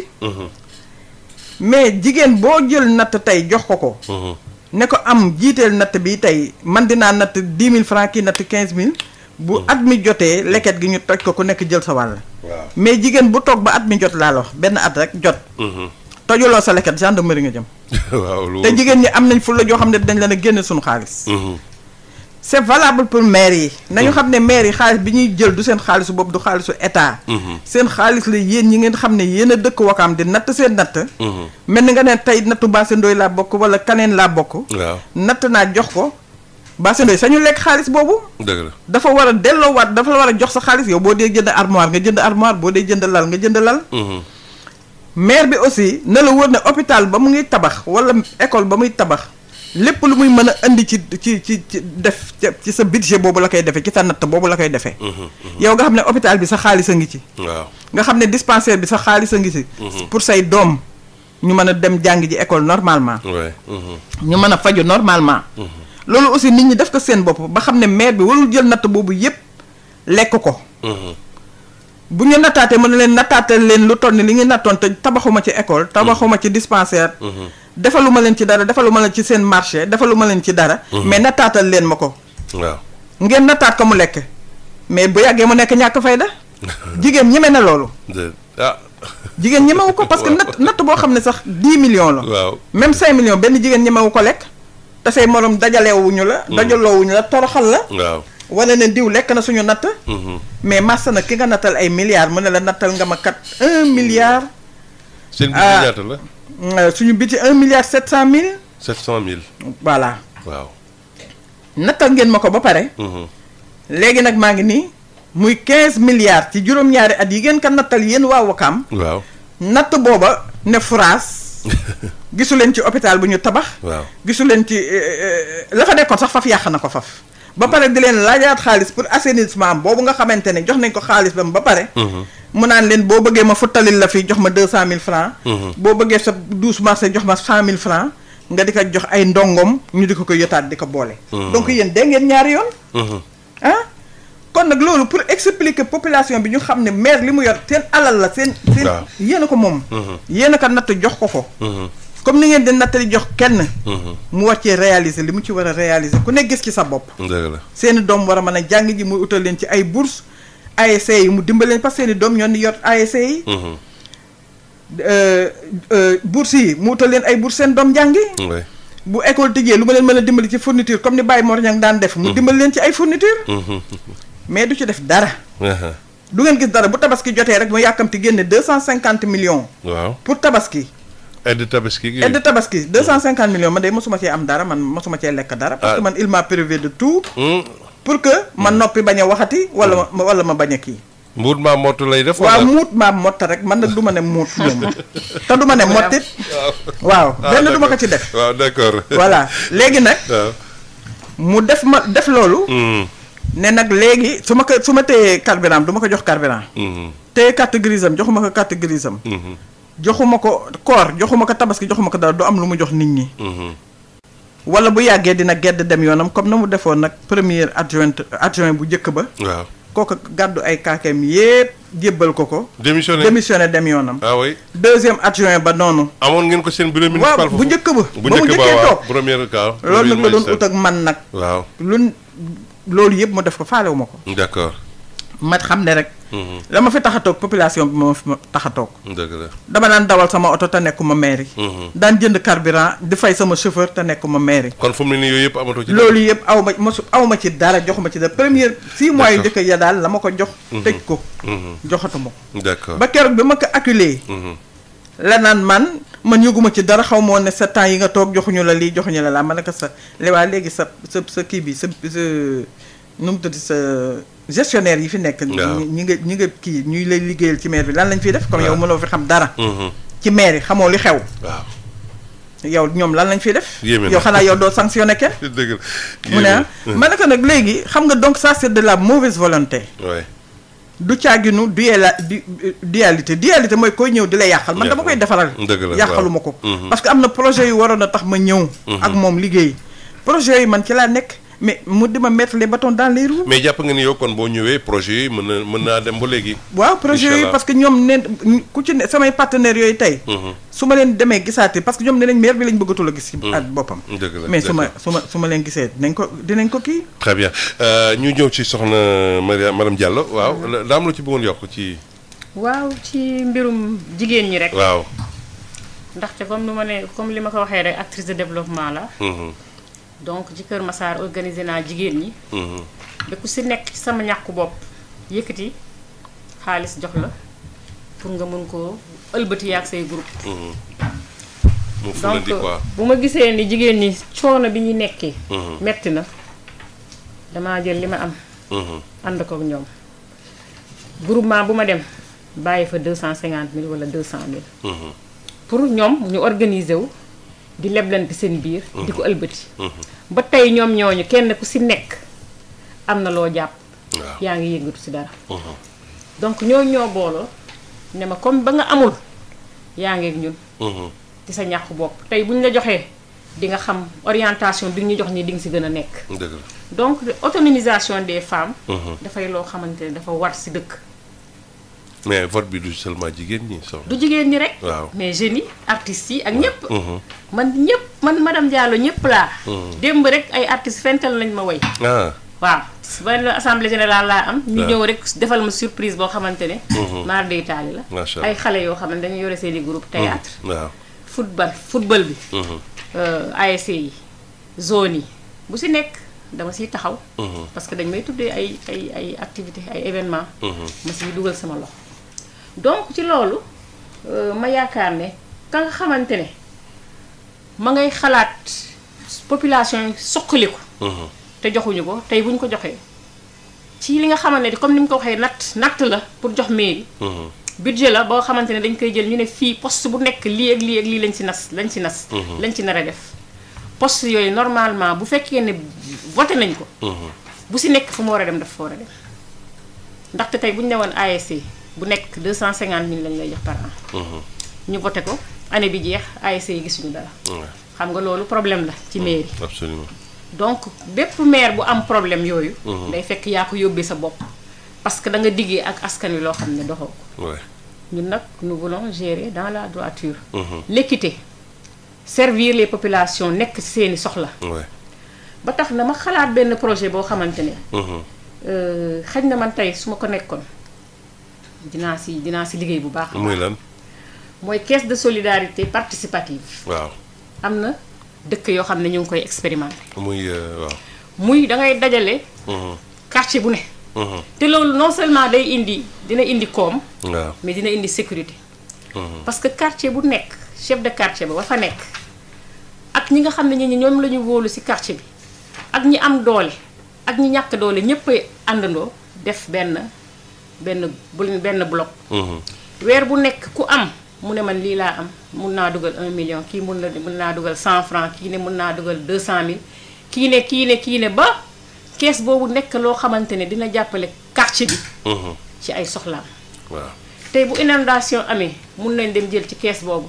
mais jigéen boo jël natt tey jox ko. ne ko am jiiteel natt bi tey man dinaa natt 10 000 francs kii natt 15 000. bu at mi jotee leket gi ñu toj ko ku nekk jël sa wàll. mais jigéen bu toog ba at mi jot laa la wax benn at rek jot. tojuloo sa leket gendarmerie nga jëm. waaw te jigéen ñi am nañ fulla joo xam ne dañ leen a génne suñu xaalis. c'est valable pour maire yi. nañu xam ne maire yi xaalis bi ñuy jël du seen xaalisu bopp du xaalisu état. seen xaalis la yéen ñi ngeen xam ne yéen a dëkk Wakaam di natt seen natt. mel ni nga ne tey nattu Basse Ndoye laa bokk wala kaneen laa bokk. natt naa jox ko. Basse Ndoye sañu lekk xaalis boobu. dëgg la dafa war a delloowaat dafa la war a jox sa xaalis yow boo dee jënd armoire nga jënd armoire boo dee jënd lal nga jënd lal. maire bi aussi na la wër ne hôpital ba mu ngi tabax wala école ba muy tabax lépp lu muy mën a indi ci def ci sa budget boobu la koy defee ci sa natt boobu la koy defee. yow nga xam ne hôpital bi sa xaalis a ngi ci. waaw nga xam ne dispensaire bi sa xaalis a ngi ci. pour say doom ñu mën a dem jàng ji école normalement. ñu mën a faju normalement. loolu aussi nit ñi def ko seen bopp ba xam ne maire bi warul jël natt boobu yépp lekk ko. bu ñu nattaatee mën na leen nattaatal leen lu toll ni li ngi nattoon te tabaxuma ci école. tabaxuma ci dispensaire. defaluma leen ci dara defaluma leen ci seen marché defaluma leen ci dara. mais nattaatal leen ma ko. waaw ngeen nattaat ko mu lekk mais bu yàggee mu nekk ñàkk fayda. jigéen ñeme na loolu. jigéen ñemewu ko parce que natt boo xam ne sax 10 millions la. waaw même 5 millions benn jigéen ñemewu ko lekk. te say morom dajaleewuñu la. dajaloowuñu la toroxal la. waaw wane ne diw lekk na suñu natt. mais massa na ki nga nattal ay milliards mu ne la nattal nga ma kat 1 milliard. seen biti ñaata la. suñu biti 1 milliard 700 000. 700 000. voilà. waaw. nattal ngeen ma ko ba pare. léegi nag maa ngi nii muy 15 milliards ci juróom-ñaari at yi ngeen ko nattal yéen waa Wakaam. waaw natt booba ne France. gisu leen ci hôpital bu ñu tabax. waaw gisu leen ci la fa nekkoon sax faf yàq na ko faf. ba pare di leen laajaat xaalis pour assainissement boobu nga xamante ne jox nañ ko xaalis ba ba pare. mu naan leen boo bëggee ma futtalil la fii jox ma 200 000 francs. boo bëggee sa 12 marché jox ma 100 000 francs. nga di ko jox ay ndongom ñu di ko yotaat di ko boole. donc yéen dégg ngeen ñaari yoon. ah kon nag loolu pour expliquer population bi ñu xam ne maire li mu yor seen alal la seen. yéen a ko moom. yéen a ko natt jox ko ko. comme ni ngeen di nattali jox kenn. mu war cee réaliser li mu ci war a réaliser ku ne gis ci sa bopp. dëgg la seeni doom war a mën a jàng ji muy utal leen ci ay bourse ASC yi mu dimbal leen parce que seeni doom ñoo ni yor ASC yi. bourse yi mu utal leen ay bourse seen doom jàngi. bu école tijjee lu ma leen mën a dimbali ci fourniture comme ni Baye Mor Niang daan def. mu dimbal leen ci ay fourniture. mais du ci def dara. du ngeen gis dara bu tabaski jotee rek mu yàkkamti génne 250 millions. waaw pour tabaski. aide tabaski. aide tabaski 250 millions man de mosuma cee am dara man mosuma cee lekk dara. parce que man il m'a privé de tout. pour que ma noppi bañ a waxati wala ma bañ a kii. mbuut maa mott lay def. waaw muut maa mott rek man nag du ma ne muut moom te du ma ne mottit. waaw benn du ma ko ci def. waaw d'accord. voilà léegi nag. mu def loolu. ne nag léegi su ma téyee carburant du ma ko jox carburant. téye carte grise am joxuma ko carte grise am. joxuma ko koor joxuma ko tabaski joxuma ko dara du am lu mu jox nit ñi. wala bu yàggee dina gedd dem yoonam comme na mu defoon nag premier adjoint bu njëkk ba. waaw kooku gàddu ay kaakeem yépp jébbal ko. démissionné dem yoonam. ah oui deuxième adjoint ba noonu. amoon ngeen ko seen bureau municipal waaw bu njëkk ba. bu njëkk ba waaw premier cas. loolu nag la doon ut ak man nag. waaw loolu yëpp mu def ko faalewu ma ko. d'accord. ma xam ne rek. la ma fi tax a toog population bi moo fi tax a toog. dëgg la dama daan dawal sama oto te nekkuma mairie. daan jënd carburant di fay sama chauffeur te nekkuma mairie. kon fu mu ne nii yooyu yëpp amatoo ci. loolu yëpp aw ma ci dara joxuma ci dara première 6 mois yu njëkk ya daal la ma ko jox. tëj ko. joxatuma ko. d'accord ba keroog bi ma ko acculé. la naan man yëguma ci dara xaw ma woon ne 7 ans yi nga toog joxuñu la lii joxuñu la laa ma ne ko sa léegi sa kii bi sa nu mu tudd sa. gestionnaire yi fi nekk. ñi nga kii ñuy lay liggéeyal ci maire bi lan lañ fiy def. comme yow mënoo fi xam dara. ci maire yi xamoo li xew. waaw yow ñoom lan lañ fiy def. yéeme na yow xanaa yow doo sanctionné kenn. dëgg mu ne ma ne ko nag léegi xam nga donc ça c'est de la mauvaise volonté. ouais du caaginu dualité mooy koy ñëw di la yàqal man dama koy defaral. yàqaluma ko. parce que am na projet yu waroon a tax ma ñëw. ak moom liggéey projet yi man ci laa nekk. mais mu di ma mettre les bâtons dans les roues. mais jàpp nga ni yow kon boo ñëwee projet yi mën naa dem ba léegi. waaw projet yooyu parce que ñoom ku ci ne samay partenaires yooyu tey. su ma leen demee gisaatee parce que ñoom nee nañ maire bi lañ bëggatul a gis. ci at boppam. mais su ma leen gisee dinañ ko kii. très bien ñu ñëw ci soxna madame Diallo waaw daa am lu ci bëggoon yokk ci. waaw ci mbirum jigéen ñi rek. waaw. ndaxte comme li ma ko waxee rek actrice de développement la. donc ci Kër Massar organisé naa jigéen ñi. ba ku si nekk ci sama ñàkku bopp yëkkati xaalis jox la pour nga mun koo ëlbati yaag say groupe. donc bu ma gisee ni jigéen ñi coono bi ñu nekkee. metti na damaa jël li ma am. ànd ko ak ñoom groupement bu ma dem bàyyi fa 250 000 wala 200 000. pour ñoom ñu organiser wu. di leblante seen biir. di ko ëlbati. ba tey ñoom ñooñu kenn ku si nekk am na loo jàpp. yaa ngi yëngatu si dara. donc ñoo booloo ne ma comme ba nga amul yaa ngi ak ñun. ci sa ñàkk bopp tey bu ñu la joxee di nga xam orientation bi ñu jox ni di nga si gën a nekk. dëgg la. donc autonomisation des femmes. dafay loo xamante ne dafa war si dëkk. mais vote bi du seulement jigéen ñi soxna. du jigéen ñi rek. waaw mais jeunes yi artistes yi ak ñëpp. man madame Diallo ñëpp laa. démb rek ay artistes fental lañ ma woy. waaw benn assemblée générale laa am. ñu ñëw rek defal ma surprise boo xamante ne. maar day taali la. macha allah ay xale yoo xam ne dañu yore seen i groupe théâtre. waaw football bi. ASC yi zone yi bu si nekk dama siy taxaw. parce que dañ may tuddee ay activités ay événements. ma siy dugal sama loxo. donc ci loolu ma yaakaar ne ka nga xamante ne ma ngay xalaat population yi suqaliku. te joxuñu ko tey bu ñu ko joxee ci li nga xamante ne comme ni mu ko waxee natt la pour jox mairie. budget la boo xamante ne dañ koy jël ñu ne fii poste bu nekk lii ak lii ak lii lañ ci nas. lañ ci nar a def poste yooyu normalement bu fekkee ne voté nañ ko. bu si nekk fu mu war a dem dafa fa war a dem ndaxte tey bu ñu ne woon ASC bu nekk 250 000 lañ lay jox par an. ñu voté ko année bi jeex ASC yi gisuñu dara. xam nga loolu problème la ci mairie. absolument. donc bépp maire bu am problème yooyu. day fekk yaa ko yóbbee sa bopp. parce que da nga diggee ak askan wi loo xam ne doxoo ko. ñun nag nous voulons gérer dans la droiture. l'équité servir les populations nekk seeni soxla. ba tax na ma xalaat benn projet boo xamante ne. xëy na man tey su ma ko nekkoon dinaa si liggéey bu baax. muy lan. mooy caisse de solidarité participative. waaw am na dëkk yoo xam ne ñu ngi koy expérimenter. muy da ngay dajale. quartier bu ne. te loolu non seulement dina indi koom. mais dina indi sécurité. parce que quartier bu nekk chef de quartier ba fa nekk ak ñi nga xam ne ñoom la ñu wóolu ci quartier bi ak ñi am doole ak ñi ñàkk doole ñëpp ay àndandoo def benn bloc. weer bu nekk ku am mu ne man lii laa am mun naa dugal 1 million kii mun naa dugal 100 francs kii ne mun naa dugal 200 000 kii ne ba. kees boobu nekk loo xamante ne dina jàppale quartier bi. ci ay soxlaam. waaw tey bu inondation amee mun nañ dem jël ci kees boobu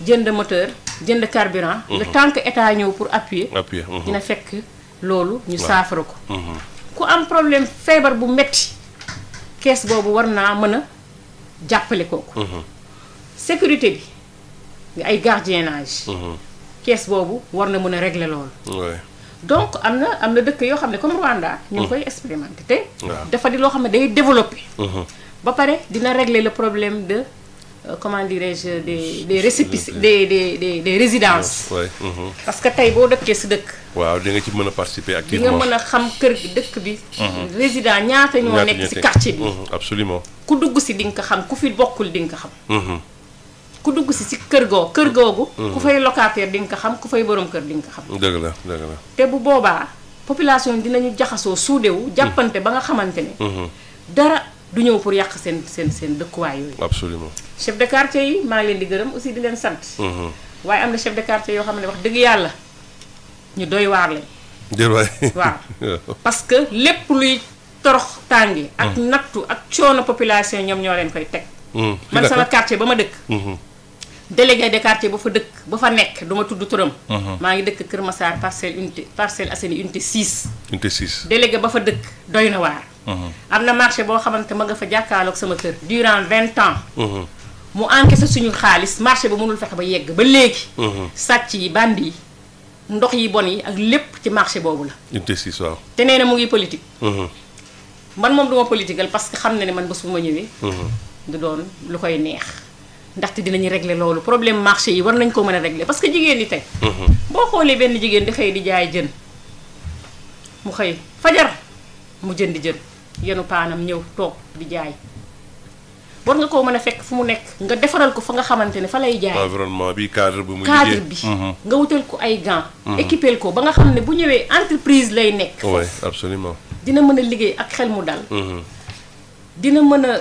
jënd moteur jënd carburant. le temps que état ñëw pour appuyer. dina fekk loolu ñu saafara ko. ku am problème feebar bu metti kees boobu war naa mën a jàppale kooku. sécurité bi ay gardiennage. kees boobu war na mën a régler loolu. donc am na dëkk yoo xam ne comme Rwanda. ñu ngi koy expérimenter te. dafa di loo xam ne day développer. ba pare dina régler le problème de comment dirais-je des récépissés des résidences. parce que tey boo dëkkee si dëkk. waaw di nga ci mën a participer activement di nga mën a xam kër gi dëkk bi. résident ñaata ñoo nekk si quartier bi. absolument ku dugg si di nga ko xam ku fi bokkul di nga ko xam. ku dugg si kër googu. ku fay locataire di nga ko xam ku fay borom kër di nga ko xam. dëgg la. te bu boobaa population dinañu jaxasoo suudewu jàppante ba nga xamante ne. dara du ñëw pour yàq seen dëkkuwaay yooyu. absolument. chef de quartier yi maa ngi leen di gërëm aussi di leen sant. waaye am na chef de quartier yoo xam ne wax dëgg yàlla ñu doy waar lañ. waaw parce que lépp luy torox tànge ak nattu ak coono population ñoom ñoo leen koy teg. man sama quartier ba ma dëkk. délégué de quartier ba fa nekk duma tudd turam. maa ngi dëkk Kër Massar Parcelles Assainies unité 6. unité 6. délégué ba fa dëkk doy na waar. am na marché boo xamante ma nga fa jàkkaarloog sama kër durant 20 ans. mu encaissé suñu xaalis marché ba mënul fexe ba yegg ba léegi. sàcc yi bandi yi ndox yi bon yi ak lépp ci marché boobu la. unité 6 waaw. te nee na mu ngi politique. man moom duma politiqueal parce que xam na ne man bés bu ma ñëwee. du doon lu koy neex. ndaxte dinañu régler loolu problème marché yi war nañ ko mën a régler parce que jigéen ñi tey. boo xoolee benn jigéen di xëy di jaay jën mu xëy fajar mu jëndi jën yenu paanam ñëw toog di jaay war nga koo mën a fekk fu mu nekk nga defaral ko fa nga xamante ne fa lay jaay. environnement bi cadre bi mu cadre bi. nga wutal ko ay gants. équipé ko ba nga xam ne bu ñëwee entreprise lay nekk. oui absolument. dina mën a liggéey ak xel mu dal. dina mën a.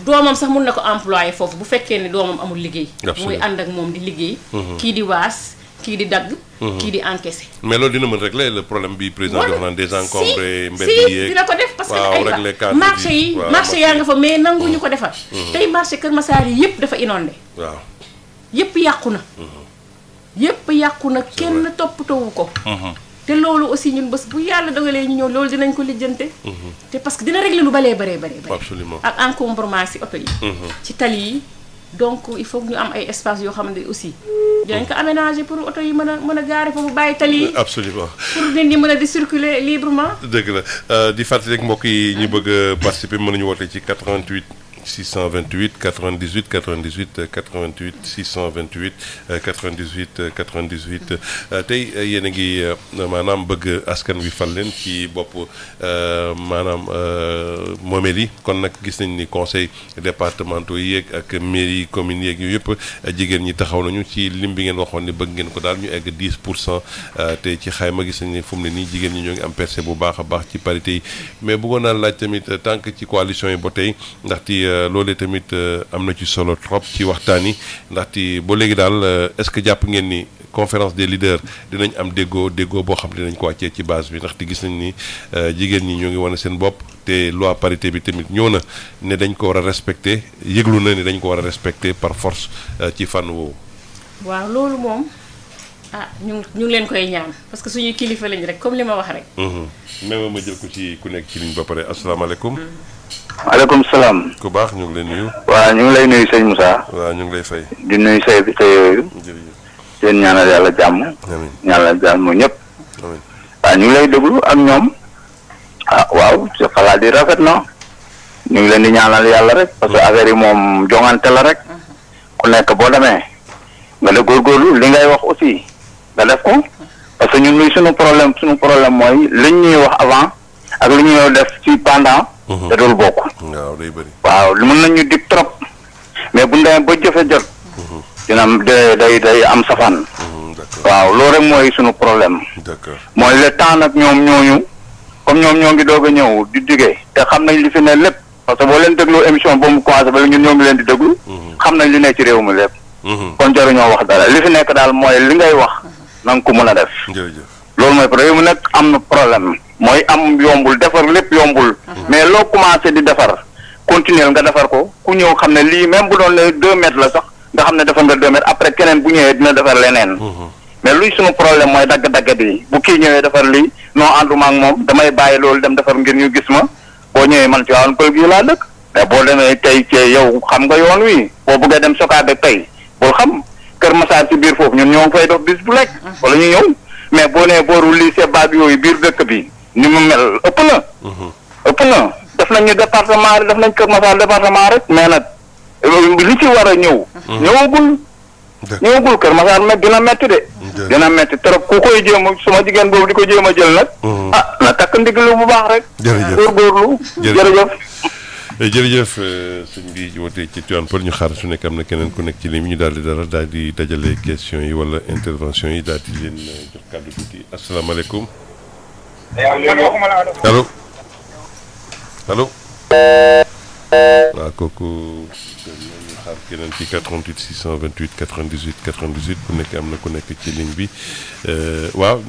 doomam sax mun na ko employé foofu bu fekkee ne doomam amul liggéey. muy ànd ak moom di liggéey. kii di waas kii di dagg. kii di encaissé. mais loolu dina mën régler le problème bi président di wax naan désencombré mbedd yi dina ko def parce que ay marché yaa nga fa mais nanguñu ko defar. tey marché Kër Massar yi yëpp dafa inondé. waaw yëpp yàqu na. yépp yàqu na kenn toppatoowu ko te loolu aussi ñun bés bu yàlla dogalee ñu ñëw loolu dinañ ko lijjante te parce que dina régler lu baree absolument ak encombrement ci oto yi ci tali yi donc il faut que ñu am ay espace yoo xam ne aussi dinañ ko aménager pour oto yi mën a gaare foofu bàyyi tali yi absolument pour nit ñi mën a di circuler librement dëgg la di fàttali rek mbokk yi ñu bëgg a participer mën nañu woote ci 88 628 98 98 88 628 98 98 tey yéen a ngi maanaam bëgg askan wi fal leen ci bopp maanaam moomeel yi kon nag gis nañ ni conseil départementaux yi yeeg ak mairie communes yeeg yooyu yëpp jigéen ñi taxaw nañu ci lim bi ngeen waxoon ni bëgg ngeen ko daal ñu egg 10% te ci xayma gis nañ ni fu mu ne nii jigéen ñi ñoo ngi am percée bu baax a baax ci parité yi mais bëggoon naa laaj tamit tant que ci coalition yi ba tey ndaxte loolee tamit am na ci solo trop ci waxtaan yi ndaxte ba léegi daal est-ce que jàpp ngeen ni conférence des leaders dinañ am déggoo boo xam ne dinañ ko wàccee ci base bi ndaxte gis nañ ni jigéen ñi ñoo ngi wane seen bopp te loi parité bi tamit ñëw na ne dañ ko war a respecter yëglu na ni dañ ko war a respecter par force ci fànn woowu. waaw loolu moom ñu ngi leen koy ñaan parce que suñuy kilifa lañ rek comme li ma wax rek. même ma jël ko ci ku nekk ci ligne ba pare asalaamaaleykum. maaleykum salaam. ku baax ñu ngi lay nuyu. waaw ñu ngi lay nuyu sëñ Moussa. waaw ñu ngi lay fay. di nuyu say bi tey yooyu. jërëjëf. seen ñaanal yàlla jàmm. amiin ñaanal jàmm ñëpp. amiin. waaw ñu ngi lay déglu ak ñoom. waaw sa xalaat yi rafet na. ñu ngi leen di ñaanal yàlla rek. parce que affaire yi moom joŋante la rek. ku nekk boo demee. nga ne góorgóorlu li ngay wax aussi. nga def ko. parce que ñun luy suñu problème mooy liñ ñuy wax avant. ak li ñuy def ci pendant. te dul bokk. waaw day bëri. waaw mën nañu dig trop. mais bu ñu demee ba jëfe jot. dina am day am safaan. waaw loolu rek mooy sunu problème. d'accord mooy le temps nag ñoom ñooñu comme ñoom ñoo ngi doog a ñëw di diggee te xam nañ li fi ne lépp parce que boo leen dégloo émission ba mu commencé ba ñun ñoo ngi leen di déglu. xam nañ li ne ci réew mi lépp. kon jaruñoo wax dara li fi nekk daal mooy li ngay wax na nga ko mën a def. jërëjëf. loolu mooy réew mi nag am na problème mooy am yombul defar lépp yombul. mais loo commencé di defar continuer nga defar ko ku ñëw xam ne lii même bu doon ne 2 mètres la sax nga xam ne defar nga 2 mètres après keneen bu ñëwee dina defar leneen. mais luy sunu problème mooy dagg-dagg bi bu kii ñëwee defar lii non ànduma ak moom damay bàyyi loolu dem defar ngir ñu gis ma boo ñëwee man ci waawoon pël gi laa dëkk. mais boo demee tey ci yow xam nga yoon wi boo bëggee dem Sokaabe tey bul xam Kër Masaar ci biir foofu ñun ñoo ngi fay dox bis bu lekk wala ñu ñëw mais boo nee booru lycée baag yooyu biir dëkk bi ni mu mel ëpp na. ëpp na def nañu département def nañ Kër Masaar département rek mais nag li ci war a ñëw. ñëwagul Kër Masaar dina metti de. dina metti trop ku koy jéem suma jigéen boobu di ko jéem a jël nag. na takk ndiglu bu baax rek. jërëjëf góorgóorlu jërëjëf. jërëjëf sëñ bi wootee ci Tivaouane Peulh ñu xaar su nekk am na keneen ku nekk ci ligne bi ñu daal di dajale question yi wala intervention yi daal di leen jox kàddu tuuti asalaamaaleykum. allo allo. waaw kooku ñu xaar keneen ci 88 628 98 98 ku nekk am na ku nekk ci ligne bi waaw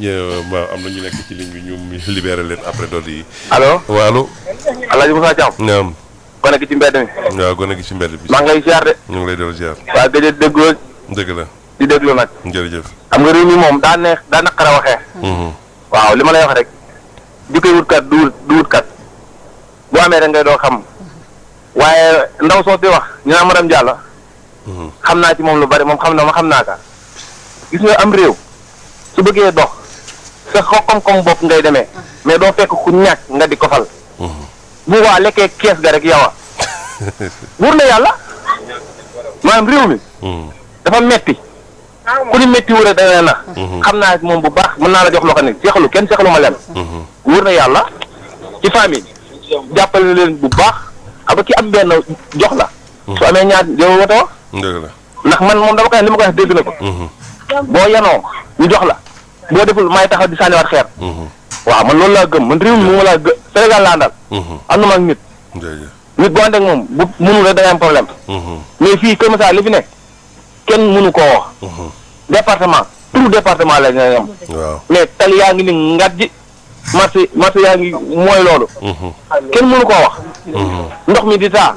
am na ñu nekk ci ligne bi ñu libéré leen après dool yi. allo waaw allo. El Hadj Moussa Thiam. naam. gone gi ci mbedd mi. waaw gone gi ci mbedd bi. maa ngi lay ziar de. ñu ngi lay dellu ziar. waaw gëj a déglu. dëgg la. di déglu nag. jërëjëf. xam nga réew mi moom daa naqara waxee. waaw li ma lay wax rek. jikkoy wutkat du wutkat. bu amee rek ngay doo xam. waaye ndaw soo di wax ñu naan madame Diallo. xam naa ci moom lu bari moom xam naa ka gis nga am réew su bëggee dox sa koom-koom bopp ngay demee mais doo fekk ku ñàkk nga di ko fal. bu waa lekkee kees ga rek yow wóor na yàlla maanaam réew mi. dafa metti ku ni metti wu rek da na. xam naa moom bu baax mën naa la jox loo xam ne seexalu kenn seexalu ma leen. wóor na yàlla ci famille jàppale leen bu baax xam nga ki am benn jox la. su amee ñaar yow woto wax. dëgg la ndax man moom dama koy li ma koy wax dégg na ko. boo yanoo ñu jox la boo deful may taxaw di sànniwaat xeer. waaw man loolu laa gëm man réew mi moom laa gëm Sénégal laa àndal. am na ma ak nit. nit boo ànd ak moom bu mënul rek da ngay am problème. mais fii Kër Massar li fi nekk kenn mënu koo wax. département tout département la ñu am. waaw mais tali yaa ngi ni ngat ji marché yaa ngi mooy loolu. kenn mënu koo wax. ndox mi di taa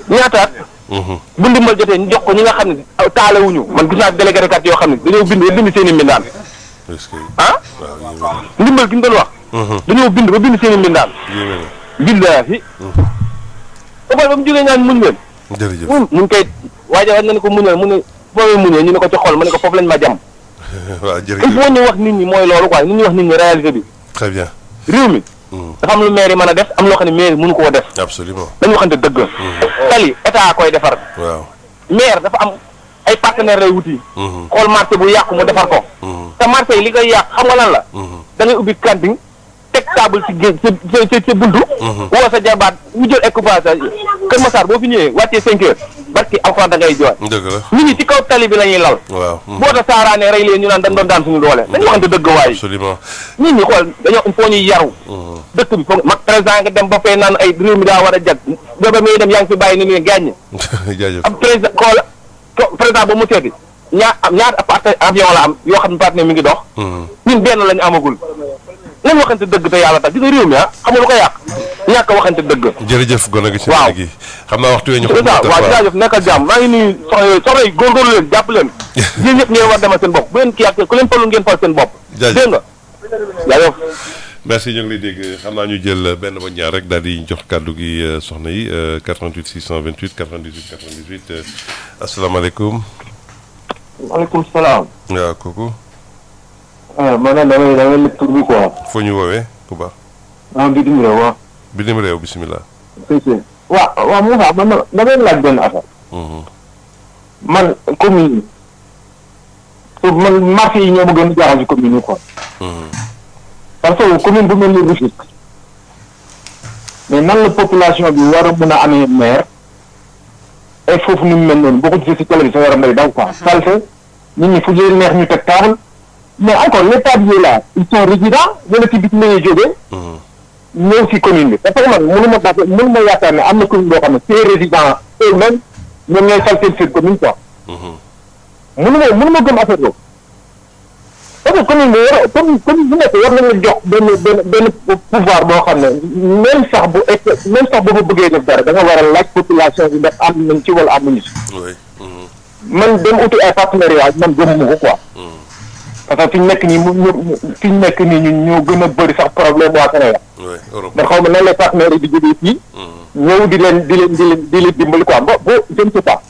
ñaataat bu ndimbal jotee ñu jox ko ñi nga xam ne taalewuñu man gis naa délégué kat yoo xam ne dañoo bind seen i mbindaan ndimbal gi ñu doon wax dañoo bind ba bind seen i mbindaan billaahi ba mu jógee ñaan muñ leen jërëjëf muñ koy waaja wax na ne ko muñal mu ne foofu muñee ñu ne ko ci xol ma ne ko foofu lañ ma jam waaw il faut ñu wax nit ñi mooy loolu quoi ñu wax nit ñi réalité bi très bien réew mi dafa am lu maire yi mën a def am loo xam ne maire mënu koo def absolument dañu waxante dëgg tali état koy defar waaw maire dafa am ay partenaires lay wuti xool marché bu yàqu mu defar ko te marché yi li koy yàq xam nga lan la da ngay ubbi cantine teg table ci géej ca buntu woo sa jabaat ñu jël équipage Kër Massar boo fi ñëwee wàccee 5 heures barki alxuraan da ngay jooy dëgg la nit ñi ci kaw tali bi la ñuy lal waaw boo ta saaraanee rey leen ñu naan dañ doon daan suñu doole dañu waxante dëgg waay absolument nit ñi xool dañoo il faut ñuy yaru dëkk bi foog mag président nga dem ba fay naan ay réew mi daa war a jag booba muy dem yaa ngi fi bàyyi ni ñu gàññ jaajëf ab président xool président ba mu seeti ñaar avion la am yoo xam ne partenaire mi ngi dox ñun benn lañu amagul nañ waxante dëgg te yàlla tax gis nga réew mi xam nga lu ko yàq ñàkk waxante dëgg jërëjëf gone gi ci waaw gi xam naa waxtu wee ñu waaw jaajëf nekkal jàmm maa ngi nuyu soxna yi góorgóorlu leen jàpp leen yéen ñëpp ngeen war demal seen bopp bu leen kii ak ku leen falul ngeen fal seen bopp dégg nga jaajëf merci ñu ngi lay dégg xam naa ñu jël benn ba ñaar rek daal di jox kàddu gi soxna yi 88 628 98 98 asalaamaaleykum. maaleykum salaam. waaw kooku. maanaam damay lëkk tur bi quoi. foo ñu woowee ku baax. bitim réew waaw. bitim réew bisimilah. waaw Moussa man damay laaj benn affaire. man commune yi man marché yi ñoo ma gën a jaaxal ci commune yi quoi. parce que commune bu mel ni Rufisque mais nan la population bi war a mën a amee maire et foofu ni mu mel noonu boo ko gisee ci télé bi sa yaram day daw quoi. salfe nit ñi fu leen neex ñu teg table mais encore l'état bi là ils sont résidents wala ci biti la ñuy jógee. ñëw ci commune bi parce que man mënu ma yaakaar ne am na commune boo xam ne ces résidents eux-mêmes ñoom ñooy salfeel seen commune quoi. mënu ma gëm affaire boobu. parce que commune bi commune bu nekk war nañu jox benn pouvoir boo xam ne même sax bu fa bëggee def dara da nga war a laaj population bi ndax am nañ ci wala amuñu ci. man dem uti ay partenariat man gëmuma ko quoi. parce que fi ñu nekk nii ñun ñoo gën a bëri sax problème waa Sénégal. ndax xaw ma nan lay partenaires yi di jógee fii. ñëw di leen dimbali quoi je ne sais pas.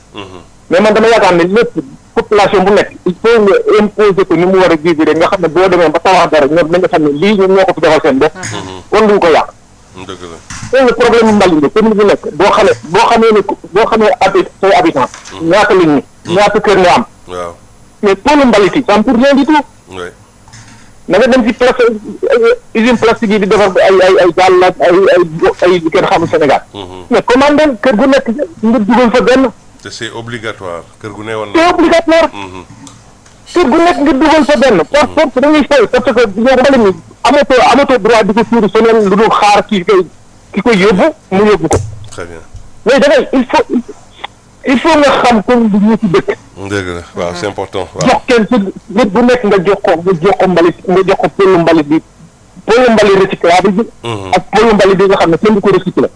mais man dama yaakaar ne lépp population bu nekk il faut nga imposer ko ni mu war a vivre rek nga xam ne boo demee ba tawax dara ñoom nañu xam ne lii ñoom ñoo ko fi defal seen bopp. war duñ ko yàq. dëgg la. loolu problème mbalit bi commune bu nekk boo xamee say habitants. ñaata lañ ñu. ñaata kër nga am. waaw. mais pôle mbalit yi pour rien du tout. na nga dem ci usine plastique yi di defar ay gaal ak ay kenn xamul Sénégal. mais commandé kër gu nekk nga dugal fa benn. te c'est obligatoire kër gu ne woon c'est obligatoire. kër gu nekk nga dugal fa benn par force dañuy fay parce que yow mbalit mi amatoo droit di ko tuuri feneen lu dul xaar ki koy yóbbu mu yóbbu ko. très bien. mais da ngay il faut nga xam comme lu ñu ci dëkk. dëgg la waaw c'est important. waaw jox kenn ci nit bu nekk nga jox ko mbalit nga jox ko pôle mbalit bi pôle mbalit recyclable bi. ak pôle mbalit bi nga xam ne kenn du ko recycler.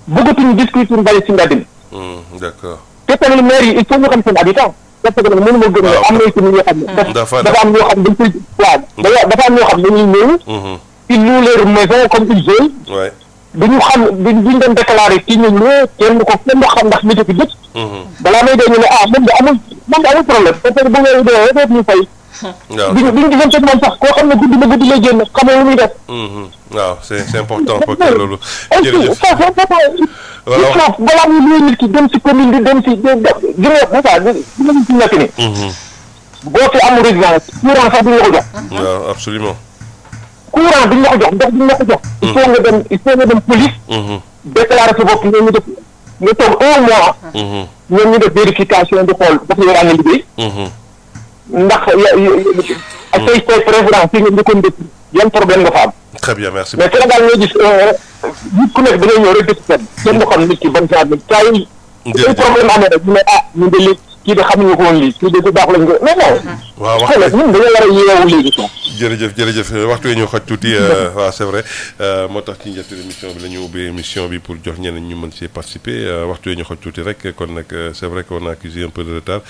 bëggatuñu discuter mbalit ci mbedd mi. d'accord. te tamit maire yi il faut ñu xam seen habitant. parce que mënu ma gëm ne am na tamit ñoo xam ne. dafa am ñoo xam dañ koy dafa am ñoo xam dañuy ñëw. ils louent leur maison comme ils veulent. duñu xam duñ dem déclaré kii ñu loué kenn du xam ndax nit ki dëkk. balaa may dee ñu ne moom de amul problème parce que bu ngay dee rek ñu fay. waaw duñ gisante moom sax koo xam ne guddi lay génn xamoo lu muy def. waaw c'est important parce que loolu. jërëjëf voilà balaa muy loué nit ki dem si commune bi dem si dinañ si nekk nii. boo fi amul résidence courant sax duñ la ko jox. waaw absolument. courant duñ la ko jox ndox duñ la ko jox. il faut nga dem police. déclarer sa bopp ñoom ñu def nga toog 1 mois. ñoom ñu def vérification di xool dafa yor nga liggéey. ndax ak say président fi nga njëkkoon def yan problème nga fa am. très bien merci. mais Sénégal ñoo gis nit ku nekk da ngay ñëw rek def kenn du xam nit ki ban saa saa yi. ay problème amee rek ñu ne ñun de kii de xamuñu ko woon lii kii de bu baax lañ ko non non. waaw wax ñun dañoo war a yeewu léegi quoi. jërëjëf waxtu yi ñu xoj tuuti waaw c'est vrai moo tax ci njëlbéen émission bi la ñu ubbi émission bi pour jox ñeneen ñu mën see participer waxtu yi ñu xoj tuuti rek kon nag c'est vrai qu'on a accusé un peu de retard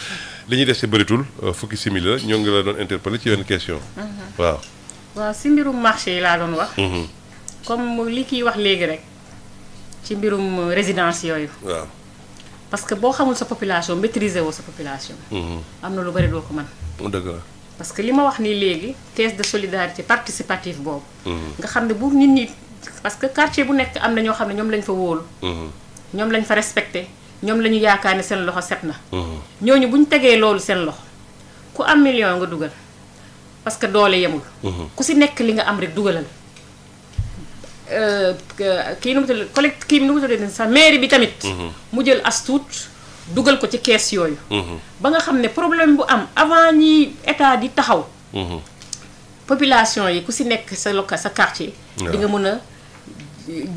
li ñuy dese bëritul fukki simili la ñoo ngi la doon interpeller ci yenn question waaw. waaw si mbirum marché yi laa doon wax. comme li kiy wax léegi rek ci mbirum résidence yooyu. waaw. parce que boo xamul sa population maîtriser woo sa population. am na lu bari doo ko mën. dëgg la. parce que li ma wax nii léegi caisse de solidarité participative boobu. nga xam ne bu nit ñi parce que quartier bu nekk am na ñoo xam ne ñoom lañ fa wóolu. ñoom lañ fa respecté ñoom la ñu yaakaar ne seen loxo set na. ñooñu bu ñu tegee loolu seen loxo ku am million nga dugal parce que doole yemul. ku si nekk li nga am rek dugalal. kii nu mu tudd collecte kii nu mu tudd sa mairie bi tamit. mu jël as tuut dugal ko ci kees yooyu. ba nga xam ne problème bu am avant ñi état di taxaw. population yi ku si nekk sa quartier. di nga mën a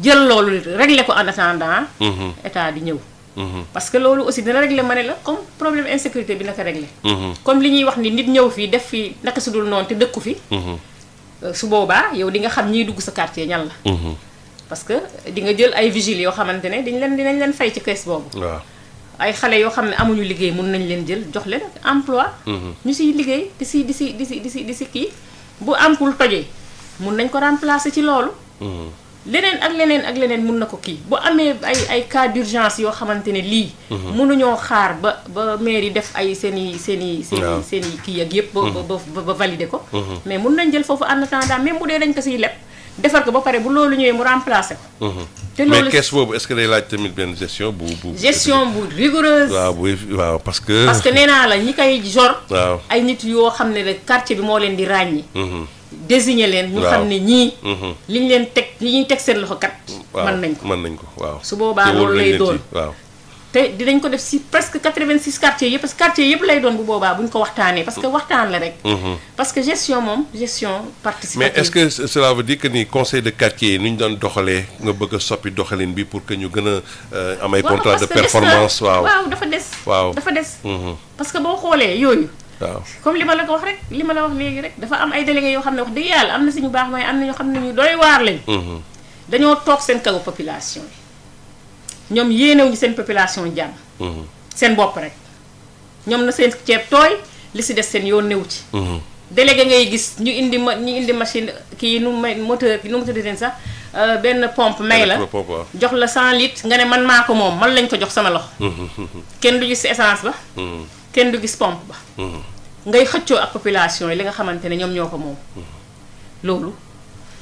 jël loolu régler ko en attendant. état di ñëw. parce que loolu aussi dina régler ma ne la comme problème insécurité bi naka régler. comme li ñuy wax ni nit ñëw fii def fi naka su dul noonu te dëkku fi. su boobaa yow di nga xam ñiy dugg sa quartier ñan la. parce que di nga jël ay vigiles yoo xamante ne dinañ leen fay ci kees boobu. waaw ay xale yoo xam ne amuñu liggéey mun nañ leen jël jox leen emploi. ñu siy liggéey di si kii bu ampul tojee mun nañ ko remplacer ci loolu. leneen ak leneen mun na ko kii bu amee ay cas d'urgence yoo xamante ne lii. mënuñoo xaar ba mairie def ay seen i kii ak yëpp. ba valider ko. mais mun nañ jël foofu en attendant même bu dee dañ ko siy leb defar ko ba pare bu loolu ñëwee mu remplacer ko. te loolu mais caisse boobu est-ce que day laaj tamit benn gestion bu rigoureuse. waaw parce que nee naa la ñi koy jor. waaw ay nit yoo xam ne rek quartier bi moo leen di ràññi. désigner leen ñu xam ne ñii. li ñuy teg seen loxo kat. mën nañ ko waaw. su boobaa loolu lay doon waaw. te dinañ ko def si presque 86 quartiers yëpp parce que quartier yëpp lay doon bu boobaa bu ñu ko waxtaanee parce que waxtaan la rek. parce que gestion participative. mais est-ce que cela veut dire que ni conseil de quartier yi nu ñu doon doxalee nga bëgg a soppi doxalin bi pour que ñu gën a am ay contrat de performance. waaw dafa des. waaw dafa des. parce que boo xoolee yooyu. waaw comme li ma la ko wax rek li ma la wax léegi rek dafa am ay délégués yoo xam ne wax dëgg yàlla am na si ñu baax mooy am na ñoo xam ne ñu doy waar lañ. dañoo toog seen kaw population yi ñoom yéenewuñu seen population jàmm. seen bopp rek ñoom na seen ceeb tooy li si des seen yoon newu ci. délégué ngay gis ñu indi machine kii moteur nu mu tuddee sax benn pompe may la jox la 100 litres nga ne man maa ko moom man lañ ko jox sama loxo. kenn du gis essence ba. kenn du gis pompe ba. ngay xëccoo ak population yi li nga xamante ne ñoom ñoo ko moom. loolu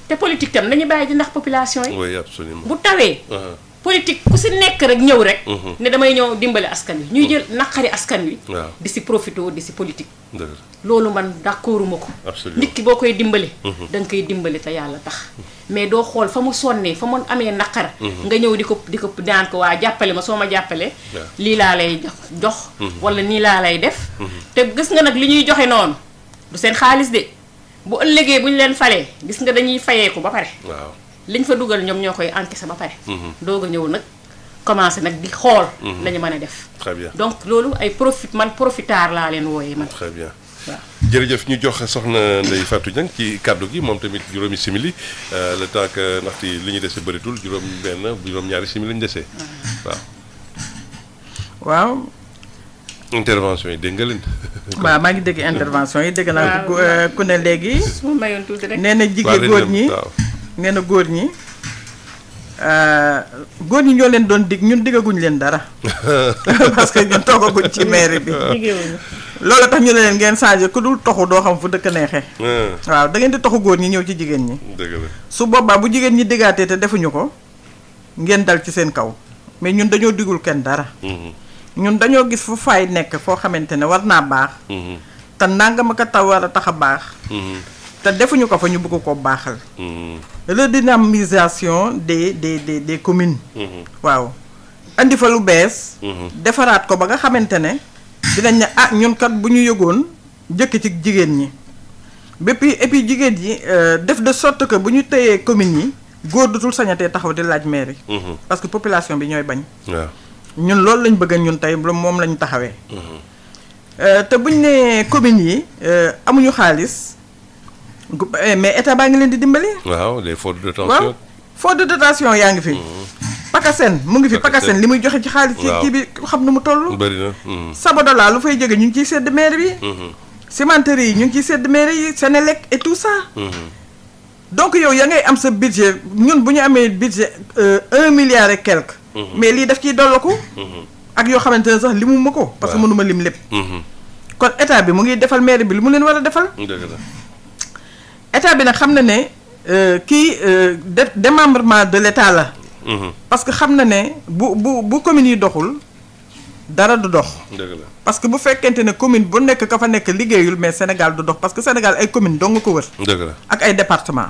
te politique tam nañu bàyyi di ndax population yi. oui absolument bu tawee. politique ku si nekk rek ñëw rek. ne damay ñëw dimbali askan wi ñuy jël naqari askan wi. di si profité di si politique. loolu man d'accorduma ko. nit ki boo koy dimbali. da nga koy dimbali te yàlla tax. mais doo xool fa mu sonnee fa mu amee naqar. nga ñëw di ko daan ko waa jàppale ma soo ma jàppalee. lii laa lay jox. wala nii laa lay def. te gis nga nag li ñuy joxe noonu du seen xaalis de bu ëllëgee bu ñu leen falee gis nga dañuy fayeeku ba pare. waaw liñ fa dugal ñoom ñoo koy encaissé ba pare. doog a ñëw nag commencé nag di xool. la ñu mën a def. très bien donc loolu ay profitard laa leen wooyee man. très bien waaw. jërëjëf ñu jox soxna Ndeye Fatou Niang ci kàddu gi moom tamit juróomi simili le temps que ndaxte li ñu dese bëritul juróom-ñaari simili lañu dese. waaw. intervention yi dégg nga leen. waaw maa ngi dégg intervention yi dégg naa ku ne léegi. su ma mayoon tuuti rek. nee na jigéen góor ñi nee na góor ñi ñoo leen doon dig ñun diggaguñ leen dara parce que ñun toogaguñ ci mairie bi. loolu tax ñu ne leen ngeen changé ku dul toxu doo xam fu dëkk neexee. waaw da ngeen di toxu góor ñi ñëw ci jigéen ñi. dëgg la su boobaa bu jigéen ñi diggaatee te defuñu ko ngeen dal ci seen kaw mais ñun dañoo digul kenn dara. ñun dañoo gis fu faay nekk foo xamante ne war naa baax. te nangam ak a taw war a tax a baax. te defuñu ko fa ñu bëgg koo baaxal. redynamisation des communes. waaw andi fa lu bees. defaraat ko ba nga xamante ne dinañ ne ñun kat bu ñu yëgoon jëkk ci jigéen ñi et puis jigéen ñi def de sorte que bu ñu tëyee communes yi góor dutul sañatee taxaw di laaj mairie. parce que population bi ñooy bañ. waaw ñun loolu lañ bëgg ñun tey moom lañu taxawee. te buñ ne communes yi amuñu xaalis mais état baa ngi leen di dimbali. waaw les fonds de dotation. waaw fonds de dotation yaa ngi fi. Pakasen mu ngi fi Pakasen li muy joxe ci xaalis. ci kii bi xam nu mu toll. bëri na. Sabodala lu fay jóge ñu ngi ciy sedd maire bi. cimenterie yi ñu ngi ciy sedd maire yi Sénélec et tout ça. donc yow ya ngay am sa budget ñun bu ñu amee budget 1 milliard et quelque. mais lii daf ciy dollaku. ak yoo xamante ne sax limu ma ko. parce que mënuma lim lépp. kon état bi mu ngi defal maire bi li mu leen war a defal. état bi nag xam na ne kii démembrement de l'état la. parce que xam na ne bu commune yi doxul dara du dox. parce que bu fekkente ne commune bu nekk ka fa nekk liggéeyul mais Sénégal du dox parce que Sénégal ay commune dong nga ko wër. ak ay département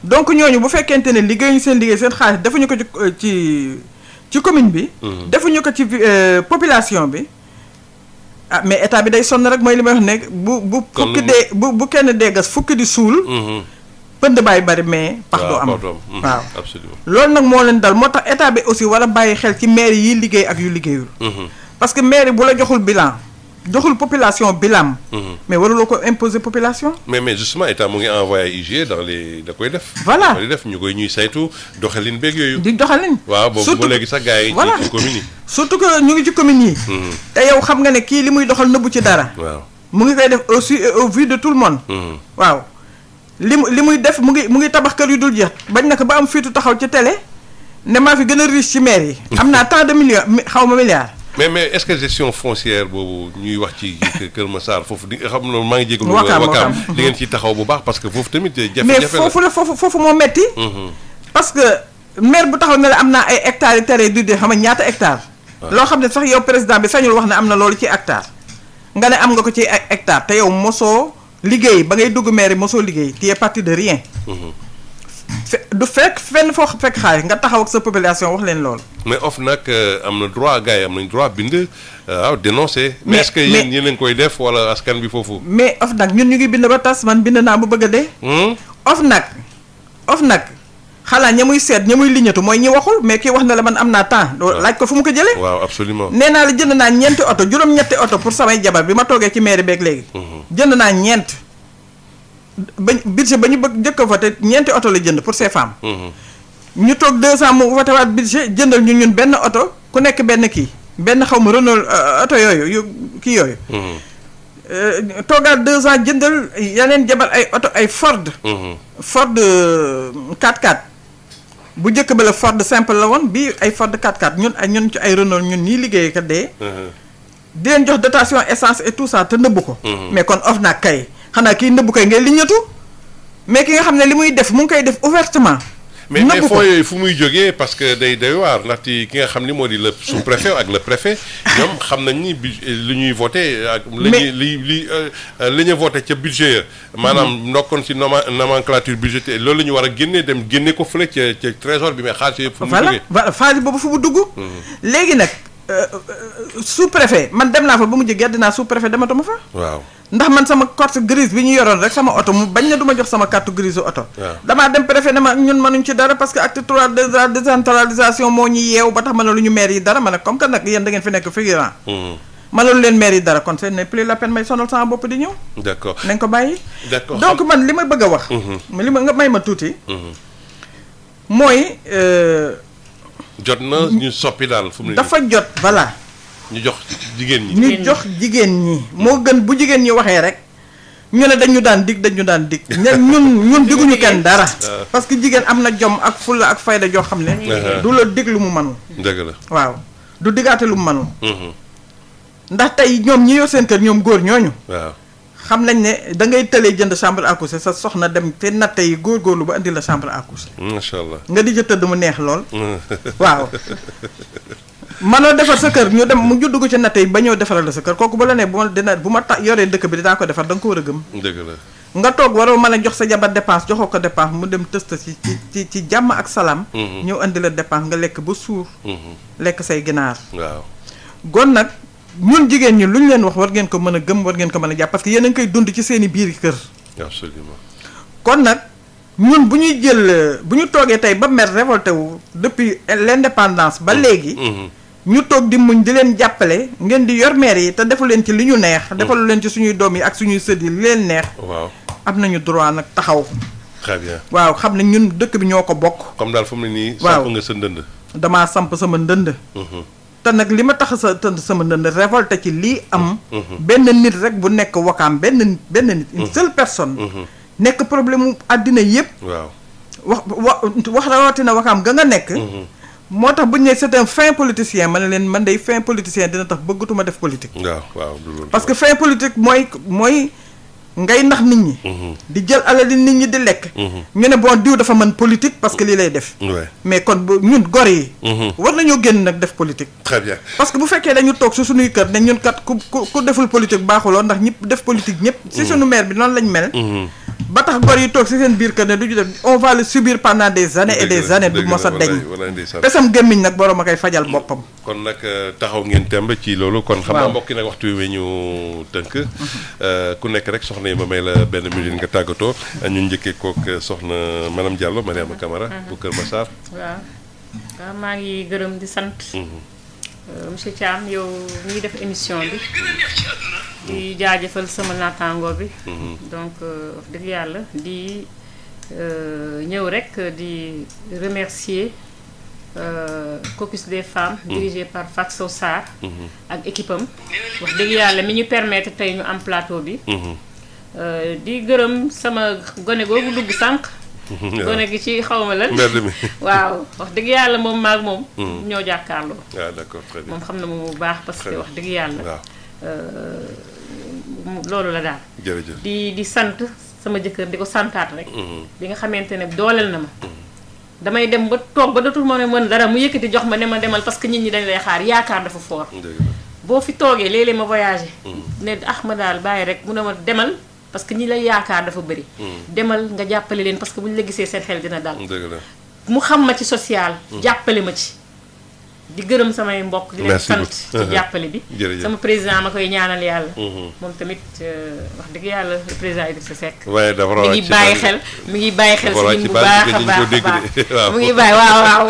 donc ñooñu bu fekkente ne liggéeyuñu seen liggéey seen xaalis defuñu ko ci commune bi. defuñu ko ci population bi. ah mais état bi day sonn rek mooy li may wax ne bu fukki dee bu kenn dee gas fukki di suul. pënd bàyyi bari mais pax doo am waaw absolument loolu nag moo leen dal moo tax état bi aussi war a bàyyi xel ci maire yi liggéey ak yu liggéeyul. parce que maire bu la joxul bilan joxul population bilan. mais waruloo ko imposer population. mais justement état mu ngi envoyé IGE da koy def. voilà da koy def ñu koy ñuy saytu doxalin beeg yooyu. di doxalin. waaw boobu ba léegi sax gars yi ci commune yi. surtout que ñu ngi ci commune yi. te yow xam nga ne kii li muy doxal nëbbu ci dara. waaw mu ngi koy def aussi au vu de tout le monde. waaw. li muy def mu ngi tabax kër yu dul jeex bañ na ko ba am fiitu taxaw ci télé ne maa fi gën a riche ci maire yi. am naa tant de millions xaw ma milliards. mais est-ce que gestion foncière boobu ñuy wax ci Kër Massar foofu di xam nga maa ngi jégalu. Wakaam di ngeen ciy taxaw bu baax parce que foofu tamit. jafe-jafe la mais foofu moo metti parce que maire bu taxaw ne la am naa ay hectares yu tere du dee xam nga ñaata hectares. loo xam ne sax yow président bi sañul wax ne am na loolu ci hectare nga ne am nga ko ci ay hectares te yow mosoo. liggéey ba ngay dugg maire mosoo liggéey tu es parti de rien. du fekk fenn foo fekk xaalis nga taxaw ak sa population wax leen loolu. mais nag am na droit gars yi am nañ droit bind waaw dénoncer. mais est-ce que yéen leen koy def wala askan bi foofu. mais nag ñun ñu ngi bind ba tas man bind naa bu bëgg a dee. nag xalaa ña muy seet ña muy liñatu mooy ñi waxul mais kii wax na la man am naa temps. laaj ko fu mu ko jëlee. waaw absolument nee naa la jënd naa ñeenti oto juróom-ñetti oto pour samay jabar bi ma toogee ci mairie beeg léegi. jënd naa ñeent ba budget ba ñu bëgg njëkk a voté ñeenti oto la jënd pour ces femmes. ñu toog 2 ans mu voté waat budget jëndal ñun benn oto ku nekk benn kii benn xaw ma Renault oto yooyu yu kii yooyu. toogaat 2 ans jëndal yeneen jabar ay oto ay Ford. Ford 4x4 bu njëkk ba la Ford simple la woon bii ay Ford 4x4 ñun ci ay Renault ñun ñii liggéey kat dee. di leen jox dotation essence et tout ça te nëbbu ko. mais kon OFNAC kay xanaa kii nëbbu kay ngay liñatu mais ki nga xam ne li muy def mu ngi koy def ouvertement. mais fonds yooyu fu muy jógee parce que day waar ndaxte ki nga xam ni moo di le sous-préfet ak le préfet ñoom xam nañ ni li ñuy voté ak. li ñu voté ca budget ya maanaam ndokkoon ci nomenclature budgétaire loolu la ñu war a génne dem génne ko fële ca trésor bi mais xaalis yëpp fu mu jógee. voilà xaalis boobu fu mu dugg. léegi nag sous-préfet man dem naa fa ba mu jëg dinaa sous-préfet dematuma fa. waaw. ndax man sama carte grise bi ñu yoroon rek sama oto mu bañ na du ma jox sama carte grise oto. damaa dem préfet ne ma ñun mënuñ ci dara parce que acte 3 de la décentralisation moo ñu yeew ba tax ma ne lu ñu maire yi dara ma ne comme que nag yéen da ngeen fi nekk figurant. ma ne lu leen maire yi dara kon c'est n'est plus la peine may sonal sama bopp di ñëw. d'accord nañ ko bàyyi. d'accord donc man li ma bëgg a wax. li ma nga may ma tuuti. mooy. jot na ñu soppi daal fu mu ne dafa jot voilà. ñu jox jigéen ñi. ñu jox jigéen ñi moo gën bu jigéen ñi waxee rek ñu ne dañu daan dig ñun diguñu kenn dara. parce que jigéen am na jom ak fulla ak fayda joo xam ne. du la dig lu mu mënul. dëgg la waaw du digaate lu mu mënul. ndax tey ñoom ñi yor seen kër ñoom góor ñooñu. waaw xam nañ ne da ngay tëlee jënd chambre à coucher sa soxna dem te natte yi góorgóorlu ba indi la chambre à coucher. macha allah nga di ca tëdd mu neex lool. waaw. manoo defar sa kër ñu dem mu judd ko ci natte yi ba ñëw defaral la sa kër kooku ba la ne bu ma yoree dëkk bi dinaa ko defar da nga ko war a gëm. dëgg la nga toog waroo mën a jox sa jabar dépense joxoo ko dépense mu dem tësta ci jàmm ak salaam. ñëw indi la dépense nga lekk ba suur. lekk say ginaar. waaw gon nag ñun jigéen ñi lu ñu leen wax war ngeen ko mën a gëm war ngeen ko mën a jàpp parce que yéen a ngi koy dund ci seen i biir kër. absolument kon nag ñun bu ñuy jël bu ñu toogee tey ba mer révolté wu depuis l'indépendance ba léegi. ñu toog di muñ di leen jàppale ngeen di yor maire yi te defu leen ci li ñu neex. defalu leen ci suñuy doom yi ak suñuy sët yi li leen neex. waaw am nañu droit nag taxaw. très bien. waaw xam ne ñun dëkk bi ñoo ko bokk. comme daal fu mu ne nii. waaw samp nga sa ndënd. damaa samp sama ndënd. te nag li ma tax sama ndënd révolté ci lii am. benn nit rek bu nekk Wakaam benn nit une seule personne. nekk problème mu àddina yëpp. waaw wax rawatina Wakaam ga nga nekk. moo tax bu ñu nee c'est un fin politicien ma ne leen man day fin politicien dina tax bëggatuma def politique. waaw parce que fin politique mooy ngay nax nit ñi. di jël alali nit ñi di lekk. ñu ne bon diw dafa mën politique parce que lii lay def. mais kon ñun gor yi. war nañoo génn nag def politique. très bien parce que bu fekkee dañu toog si suñuy kër ne ñun kat ku deful politique baaxuloo ndax ñëpp def politique ñëpp. si suñu maire bi noonu lañ mel. ba tax gor yi toog si seen biir kër ne du ñu def on va le subir pendant des années et des années du mos a deñ pesam gémmiñ nag borom a koy fajal boppam. kon nag taxaw ngeen temb ci loolu. kon xam naa mbokki nag waxtu wi ñu tënk. ku nekk rek soxna yi ma may la benn minute nga tàggatoo ñu njëkkee kook soxna madame Diallo Mariama Camara bu Kër Massar. waaw maa ngi gërëm di sant. monsieur Thiam yow mi ngi def émission bi. di jaajëfal sama naataango bi. donc wax dëgg yàlla di ñëw rek di remercier caucus des femmes. dirigé par Fatou Sow Sarr. ak équipe am. wax dëgg yàlla mi ñu permettre tey ñu am plateau bi. di gërëm sama gone googu dugg sànq. gone gi ci xawma lan. mbedd mi waaw wax dëgg yàlla moom maag moom. ñoo jàkkaarloo. waaw d'accord très bien moom xam na moom bu baax parce que wax dëgg yàlla. loolu la daal. jërëjëf di sant sama jëkkër di ko santaat rek. bi nga xamante ne dooleel na ma. damay dem ba toog ba dootul ma ne mën dara mu yëkkati jox ma ne ma demal parce que nit ñi dañ lay xaar yaakaar dafa fort. boo fi toogee léeg-léeg ma voyagé. ne ma daal bàyyi rek mu ne ma demal parce que ñi lay yaakaar dafa bëri. demal nga jàppale leen parce que bu ñu la gisee seen xel dina dal. mu xam ma ci social. jàppale ma ci. di gërëm samay mbokk di leen sant ci jàppale bi sama président ma koy ñaanal yàlla moom tamit wax dëgg yàlla le président Idrissa Seck mi ngi bàyyi xel si ñun bu baax a baax mu ngi bàyyi waaw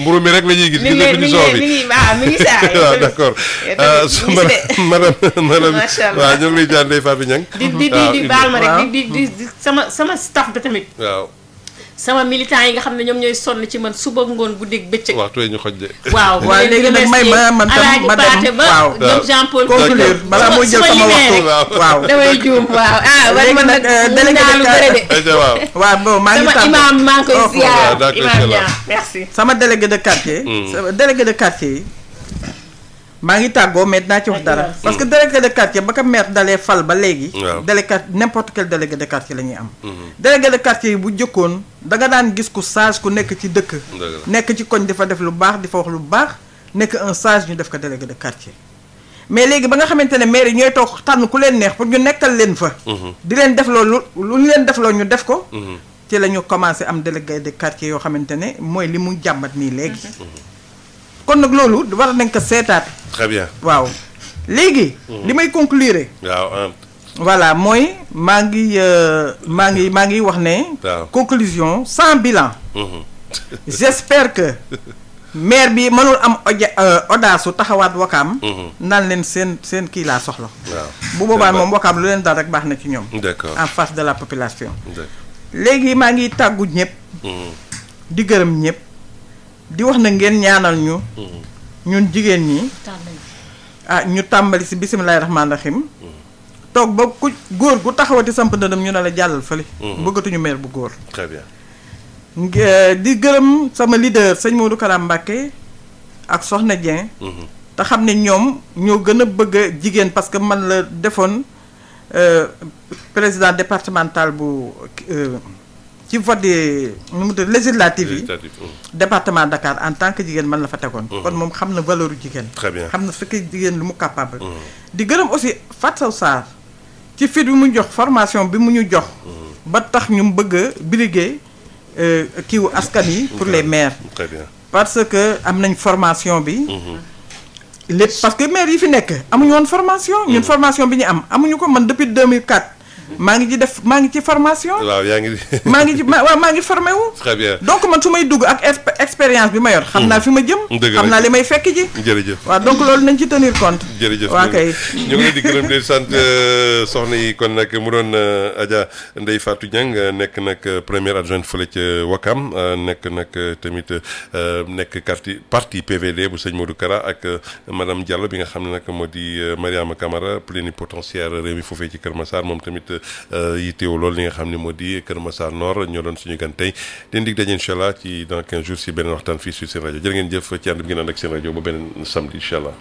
mburu mi rek la ñuy gis mi ngi saa waaw d'accord madame waaw ñoo ngi lay jaan Ndeye Fatou Niang di baal ma rek di sama staff bi tamit waaw sama militant yi nga xam ne ñoom ñooy sonn ci man suba ngoon guddeeg bëccëg. waxtu ñu xoj de. waaw léegi nag may man tam ma dem waaw ñoom Jean Paul. conclure balaa muy jël sama waxtu waaw damay juum waaw léegi nag délégué waaw bon maa ngi tàggu sama imam maa ngi koy ziar imam merci. sama délégué de quartier. délégué de quartier yi. maa ngi tàggoo mais dinaa ci wax dara. parce que délégué de quartier ba ko maire dalee fal ba léegi. délégué n'importe quel délégué de quartier la ñuy am. délégué de quartier yi bu jëkkoon da nga daan gis ku sage ku nekk ci dëkk. nekk ci koñ di fa def lu baax di fa wax lu baax nekk un sage ñu def ko délégué de quartier. mais léegi ba nga xamante ne maire yi ñooy toog tànn ku leen neex pour ñu nekkal leen fa. di leen def loolu lu ñu leen def loolu ñu def ko. ci la ñu commencé am délégué de quartier yoo xamante ne mooy li mu jàmbat nii léegi. kon nag loolu war nañ ko seetaat. très bien waaw léegi. li may conclure. waaw. voilà mooy maa ngi wax ne. conclusion sans bilan. j'espère que maire bi mënul am audace su taxawaat Wakaam. naan leen seen kii laa soxla. bu boobaa moom Wakaam lu leen dal rek baax na ci ñoom. d'accord en face de la population. léegi maa ngi tàggu ñëpp. di gërëm ñëpp. di wax na ngeen ñaanal ñu. ñun jigéen ñi. ñu tàmbali si bisimilahi rahmaani rahim. toog ba ku góor gu taxawati samp ndëndam ñu ne la jàllal fële. bëggatuñu maire bu góor. très bien. di gërëm sama leader sëñ Modou Karam Mbacké ak Soxna Dieng. te xam ne ñoom ñoo gën a bëgg a jigéen parce que man la defoon président départemental bu. ci vote législative yi département Dakar en tant que jigéen man la fa tegoon. kon moom xam na valeur jigéen. très bien xam na su fekkee jigéen lu mu capable. di gërëm aussi Fatou Sow Sarr ci fit bi mu jox formation bi mu ñu jox. ba tax ñu bëgg a briguer kiiwu askan yi pour les maires. très bien parce que am nañ formation bi. lépp parce que maires yi fi nekk amuñu woon formation. ñun formation bi ñu am amuñu ko man depuis 2004. maa ngi ci formation. waaw yaa ngi. maa ngi formé wu. très bien donc man su may dugg ak expérience bi ma yor. xam naa fi ma jëm. xam naa li may fekk ji. jërëjëf waaw donc loolu nañ ci tenir compte. jërëjëf waa kay. ñu ngi leen di gërëm di sant soxna yi kon nag mu doon Adja Ndeye Fatou Niang nekk nag première adjointe fële ca Wakam nekk nag tamit nekk parti PVD bu sëñ Modou Kara ak madame Diallo bi nga xam ne nag moo di Mariama Camara plénipotentiaire réew mi foofee ci Kër Massar moom tamit yitteewu loolu li nga xam ne moo di Kër Massar Nord ñoo doon suñu gan tey leen dig daje incha allah ci dans 15 jours si beneen waxtaan fii sur seen rajo jërë ngeen jëf ci ànd bi ngeen ànd ak seen rajo ba beneen samedi incha allah.